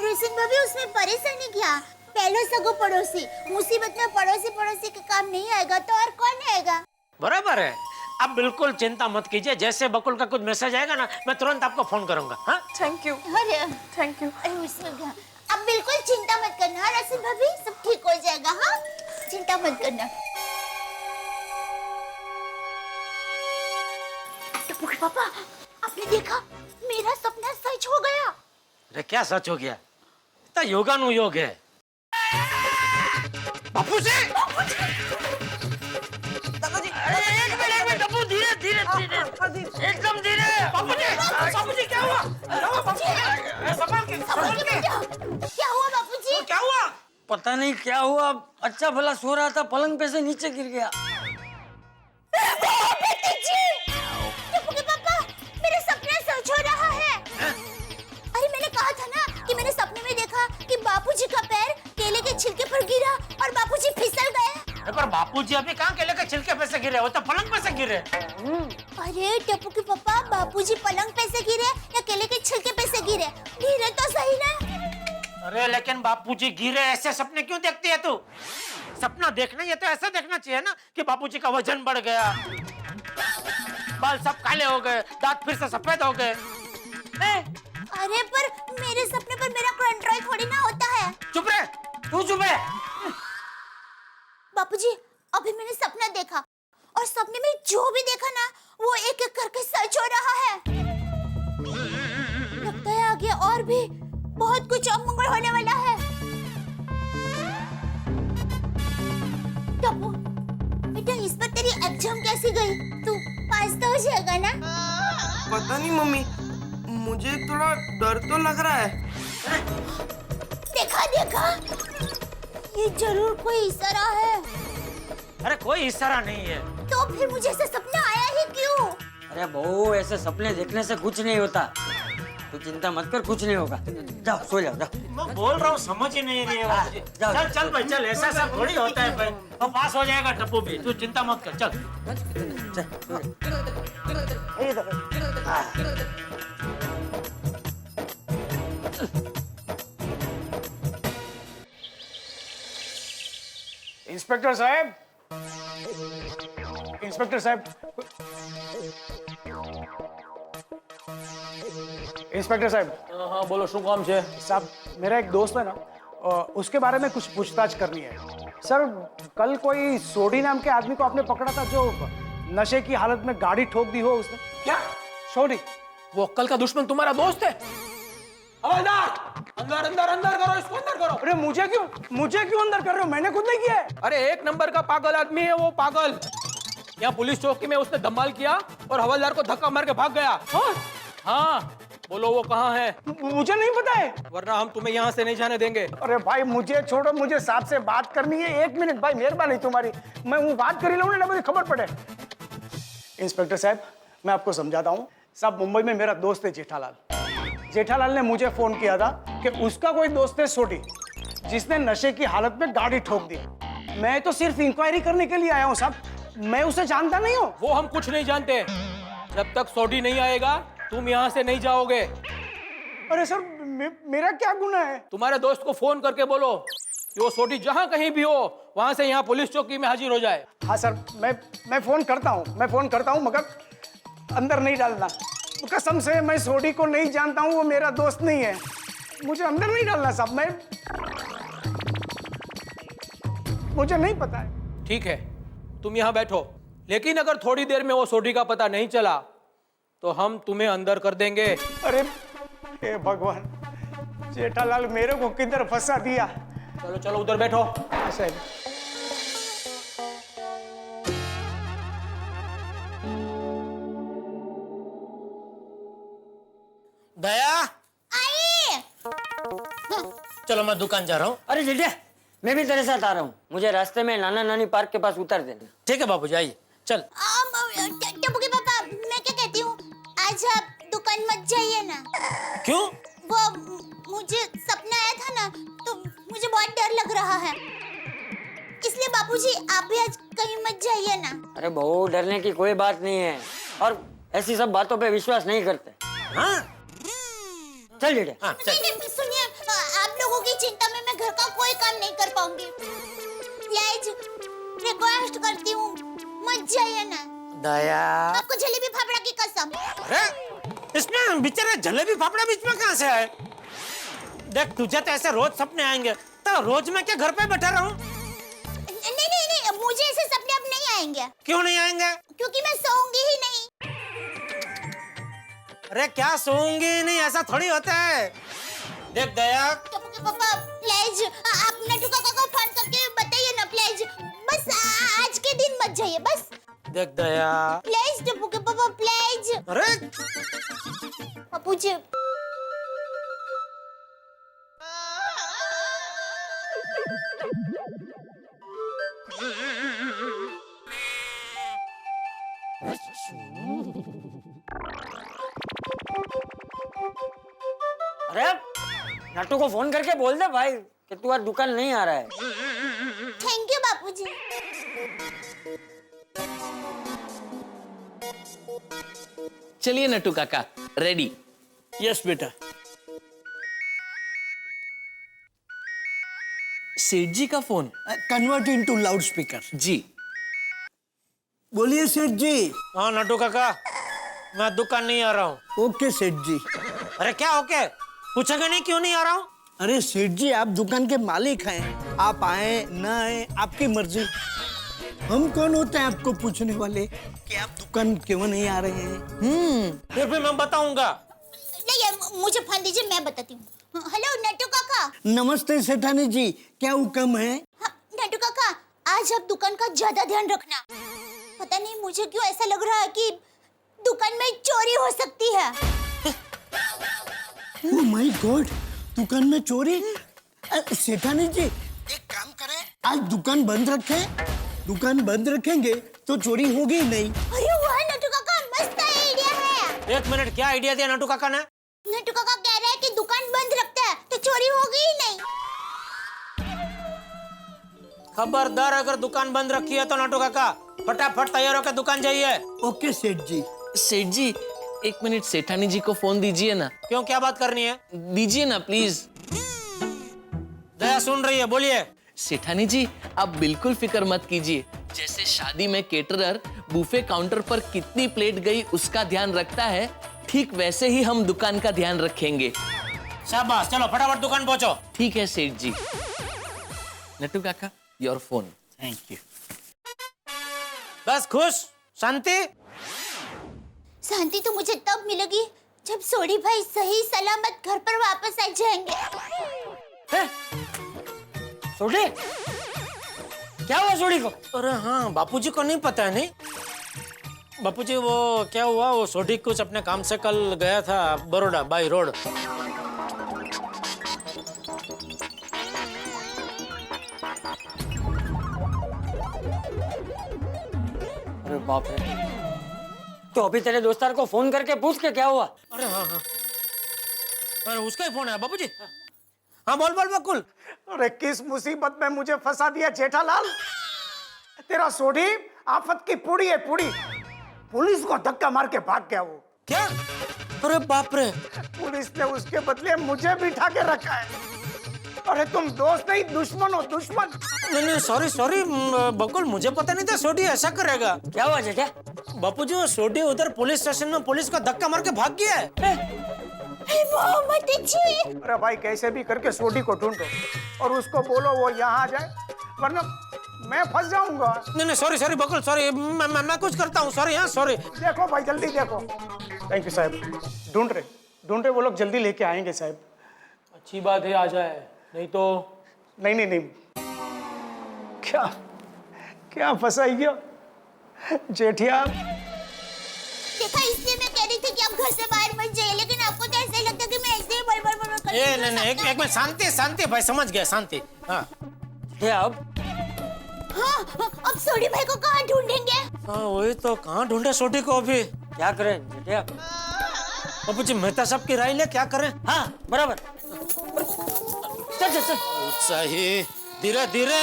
रोशन भाभी, उसमें परेशानी क्या? पहले सगो पड़ोसी, मुसीबत में पड़ोसी के काम नहीं आएगा तो और कौन आएगा? बराबर है, आप बिल्कुल चिंता मत कीजिए। जैसे बकुल का कुछ मैसेज आएगा ना, मैं तुरंत आपको फोन करूंगा। हाँ थैंक यू। अरे थैंक यू। अब बिल्कुल चिंता मत करना रोशन भाभी, सब ठीक हो जाएगा। हाँ चिंता मत करना। पापा, आपने देखा मेरा सपना सच हो गया। अरे क्या सच हो गया? तो योगानु योग है। बापू जी, एक मिनट बापू, धीरे धीरे धीरे, एकदम धीरे। बापू जी क्या हुआ? संभाल के। क्या हुआ बापू जी? क्या हुआ? पता नहीं क्या हुआ, अच्छा भला सो रहा था, पलंग पे से नीचे गिर गया। पापा, मेरा सपना सच हो रहा है। अरे मैंने कहा था ना कि मैंने सपने में देखा कि बापूजी का पैर केले के छिलके पर गिरा और बापूजी फिसल गए। पर बापूजी अभी कहाँ केले के छिलके पे से गिरे? वो तो पलंग पे से गिरे। अरे टप्पू के पापा, बापूजी पलंग पे से गिरे या केले के छिलके पे से गिरे? गिरे तो सही ना। अरे लेकिन बापूजी गिरे, ऐसे सपने क्यों देखती है तू? सपना देखना ये तो ऐसा देखना चाहिए ना कि बापूजी का वजन बढ़ गया, बाल सब काले हो गए, दांत फिर से सफेद हो गए। अरे पर मेरे सपने पर मेरा कंट्रोल थोड़ी ना होता है। चुप रहे, तू चुप रहे। बापूजी, अभी मैंने सपना देखा और सपने में जो भी देखा ना वो एक एक करके सच हो रहा है। लगता है आगे और भी बहुत कुछ अमंगल होने वाला है। टप्पू, बेटा इस पर तेरी एग्जाम कैसी गई? तू पास तो हो जाएगा ना? पता नहीं मम्मी, मुझे थोड़ा डर तो लग रहा है। देखा देखा, ये जरूर कोई इशारा है। अरे कोई इशारा नहीं है। तो फिर मुझे ऐसा सपना आया ही क्यों? अरे बहू, ऐसे सपने देखने से कुछ नहीं होता, तू चिंता मत कर, कुछ नहीं होगा। जाओ सो जाओ, जाओ। मैं बोल रहा हूँ, समझ ही नहीं रही है बापूजी। चल चल भाई चल, ऐसा सब थोड़ी होता है भाई। तो पास हो जाएगा टप्पू भी, तू चिंता मत कर। चल इंस्पेक्टर साहब, इंस्पेक्टर साहब, इंस्पेक्टर साहब। हाँ बोलो, શું કામ છે? साहब, मेरा एक दोस्त है ना, उसके बारे में कुछ पूछताछ करनी है। सर, कल कोई सोडी नाम के आदमी को आपने पकड़ा था जो नशे की हालत में गाड़ी ठोक दी हो उसने। क्या? सोडी? वो कल का दुश्मन तुम्हारा दोस्त है? हवलदार, अंदर अंदर अंदर करो, इसको अंदर करो। अरे मुझे क्यों अंदर कर रहे हो? मैंने खुद नहीं किया है। अरे एक नंबर का पागल आदमी है वो, पागल। यहाँ पुलिस चौकी में उसने धमाल किया और हवलदार को धक्का मार के भाग गया। हाँ बोलो वो कहाँ है? मुझे नहीं पता है, वरना हम तुम्हें यहाँ से नहीं जाने देंगे। अरे भाई मुझे छोड़ो, मुझे साहब से बात करनी है। एक मिनट भाई, मेहरबानी तुम्हारी, मैं वो बात कर ही लूँ ना, मुझे खबर पड़े। इंस्पेक्टर साहब, मैं आपको समझाता हूँ। साहब, मुंबई में मेरा दोस्त है जेठालाल। जेठालाल ने मुझे फोन किया था कि उसका कोई दोस्त है सोडी, जिसने नशे की हालत में गाड़ी ठोक दी। मैं तो सिर्फ इंक्वायरी करने के लिए आया हूँ साहब, मैं उसे जानता नहीं हूँ। वो हम कुछ नहीं जानते, जब तक सोडी नहीं आएगा तुम यहाँ से नहीं जाओगे। अरे सर, मेरा क्या गुनाह है? तुम्हारे दोस्त को फोन करके बोलो कि वो सोडी जहाँ कहीं भी हो वहां से यहाँ पुलिस चौकी में हाजिर हो जाए। हाँ सर, मैं फोन करता हूँ, मगर अंदर नहीं डालना। कसम से मैं सोडी को नहीं जानता हूँ, वो मेरा दोस्त नहीं है, मुझे अंदर नहीं डालना साहब, मुझे नहीं पता है। ठीक है, तुम यहाँ बैठो, लेकिन अगर थोड़ी देर में वो सोडी का पता नहीं चला तो हम तुम्हें अंदर कर देंगे। अरे हे भगवान, जेठालाल मेरे को किधर फंसा दिया। चलो चलो उधर बैठो। साहब, दया, आई। चलो मैं दुकान जा रहा हूँ। अरे जेठा, मैं भी तेरे साथ आ रहा हूँ, मुझे रास्ते में नाना नानी पार्क के पास उतार देना। ठीक है बाबूजी, आइए। चल। टप्पू के पापा, मैं क्या कहती हूँ, आज आप दुकान मत जाइए ना। क्यों? वो मुझे सपना आया था ना, तो मुझे बहुत डर लग रहा है, इसलिए बापूजी आप भी आज कहीं मत जाइए ना। अरे बहू, डरने की कोई बात नहीं है, और ऐसी सब बातों पे विश्वास नहीं करते। हाँ? चल जेठा। हाँ, चल। सुनिए, आप लोगों की चिंता में मैं घर का कोई काम नहीं कर पाऊंगी, प्लीज रिक्वेस्ट करती हूँ, मत जाइए ना। दया, आपको जलेबी फाफड़ा की कसम। अरे इसमें बेचारे जलेबी फाफड़ा बीच में कहाँ से आए? देख, तुझे तो ऐसे रोज सपने आएंगे, तो रोज मैं क्या घर पे बैठा रहूं? नहीं, मुझे ऐसे सपने अब नहीं आएंगे। क्यों नहीं आएंगे? क्योंकि मैं सोऊंगी ही नहीं। अरे क्या सोऊंगी नहीं, ऐसा थोड़ी होता है। देख दया, टप्पू के पापा प्लीज आप नट्टू काका को फोन करके बताइए ना प्लीज, बस आज के दिन मत जाइए बस। देख दया, प्लीज टप्पू के पापा प्लीज। अरे पप्पू जी अरे नट्टू को फोन करके बोल दे भाई कि तू आज दुकान नहीं आ रहा है। Thank you Bapuji. चलिए नट्टू काका, रेडी। यस बेटा। सेठ जी का phone. Convert into loud speaker. जी बोलिए सेठ जी। हाँ नट्टू काका, मैं दुकान नहीं आ रहा हूँ। ओके सेठ जी। अरे क्या ओके, पूछेगा नहीं क्यों नहीं आ रहा हूँ? अरे सेठ जी आप दुकान के मालिक हैं, आप आए न आए आपकी मर्जी। हम कौन होते हैं आपको पूछने वाले कि आप दुकान क्यों नहीं आ रहे हैं? फिर भी मैं बताऊंगा। नहीं मुझे फोन दीजिए, मैं बताती हूँ। हेलो नट्टू काका। नमस्ते सेठानी जी, क्या हुक्म है? हाँ, नट्टू काका आज आप दुकान का ज्यादा ध्यान रखना। पता नहीं मुझे क्यों ऐसा लग रहा है कि दुकान में चोरी हो सकती है। ओह माय गॉड, दुकान में चोरी? सेठानी जी एक काम करें, आज दुकान बंद रखें। दुकान बंद रखेंगे तो चोरी होगी ही नहीं। अरे वाह नट्टू काका, मस्त आइडिया है। एक मिनट, क्या आइडिया दिया नट्टू काका ने? नट्टू काका कह रहे हैं कि दुकान बंद रखते हैं तो चोरी होगी ही नहीं। खबरदार, अगर दुकान बंद रखी है तो नट्टू काका फटाफट तैयार होकर दुकान जाइए। ओके सेठ जी। सेठ जी एक मिनट सेठानी जी को फोन दीजिए ना। क्यों, क्या बात करनी है? दीजिए ना प्लीज। दया सुन रही है, बोलिए। सेठानी जी आप बिल्कुल फिक्र मत कीजिए, जैसे शादी में केटरर बुफे काउंटर पर कितनी प्लेट गई उसका ध्यान रखता है, ठीक वैसे ही हम दुकान का ध्यान रखेंगे। शाबाश, चलो फटाफट दुकान पहुंचो। ठीक है सेठ जी। नट्टू काका योर फोन। Thank you. बस खुश, शांति? शांति तो मुझे तब मिलेगी जब सोडी भाई सही सलामत घर पर वापस आ जाएंगे। सोडी? क्या हुआ सोडी को? अरे हाँ, बापूजी को नहीं पता है। नहीं बापूजी, वो क्या हुआ, वो सोडी कुछ अपने काम से कल गया था बड़ौदा बाई रोड। अरे बाप रे, तो अभी तेरे दोस्तार को फोन करके पूछ के क्या हुआ? अरे हाँ हाँ, अरे उसका ही फोन है बापूजी। हाँ बोल बोल बकुल। अरे किस मुसीबत में मुझे फंसा दिया जेठालाल। तेरा सोडी आफत की पूड़ी है, पूड़ी। पुलिस को धक्का मार के भाग गया वो। क्या? अरे बाप रे। पुलिस ने उसके बदले मुझे बिठा के रखा है। अरे तुम दोस्त नहीं दुश्मन हो, दुश्मन। नहीं सॉरी सॉरी बकुल, मुझे पता नहीं था सोडी ऐसा करेगा। क्या हुआ जेठा? बापूजी वो सोडी उधर पुलिस स्टेशन में पुलिस को धक्का मार के भाग गया है। अरे भाई कैसे भी करके सोडी को ढूंढो और उसको बोलो वो यहाँ आ जाए, वरना मैं फंस जाऊंगा। नहीं सॉरी सॉरी बकुल, सॉरी, मैं कुछ करता हूँ। सॉरी। हाँ सॉरी। देखो भाई जल्दी देखो। थैंक यू साहब। ढूंढ रहे वो लोग जल्दी लेके आएंगे साहब। अच्छी बात है, आ जाए, नहीं तो। नहीं क्या क्या फंसाइया जेठिया। देखा, इसलिए मैं कह रही थी कि आप घर से बाहर मत जाइए, लेकिन आपको तो ऐसा ही लगता है कि मैं ऐसे ही बड़बड़ कर रही हूँ। नहीं एक मिनट, शांति भाई, समझ गया, शांति। हाँ अब अब सोडी भाई को कहाँ ढूंढेंगे? हाँ वही तो, कहाँ ढूंढे सोडी को अभी? क्या करें जेठिया? बापूजी मेहता साहब की राय ले, क्या करें? हाँ बराबर। चल सही, धीरे धीरे।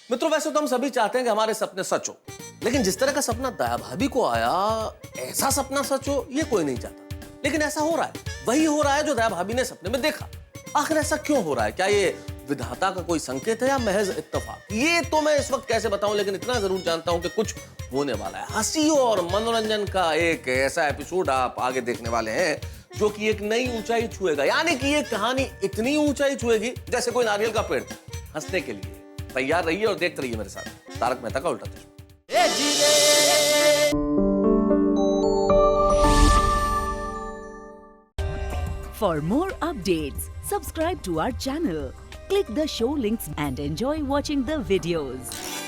मित्रों वैसे तो हम सभी चाहते हैं कि हमारे सपने सच हो, लेकिन जिस तरह का सपना दया भाभी को आया, ऐसा सपना सच हो ये कोई नहीं चाहता। लेकिन ऐसा हो रहा है, वही हो रहा है जो दया भाभी ने सपने में देखा। आखिर ऐसा क्यों हो रहा है? क्या ये विधाता का कोई संकेत है या महज इत्तेफाक? ये तो मैं इस वक्त कैसे बताऊं, लेकिन इतना जरूर जानता हूं कि कुछ होने वाला है। हंसी और मनोरंजन का एक ऐसा एपिसोड आप आगे देखने वाले हैं जो कि एक नई ऊंचाई छुएगा। यानी कि ये कहानी इतनी ऊंचाई छुएगी जैसे कोई नारियल का पेड़। हंसने के लिए तैयार रहिए और देखते रहिए मेरे साथ तारक मेहता का उल्टा चश्मा। For more updates, subscribe to our channel, click the show links and enjoy watching the videos.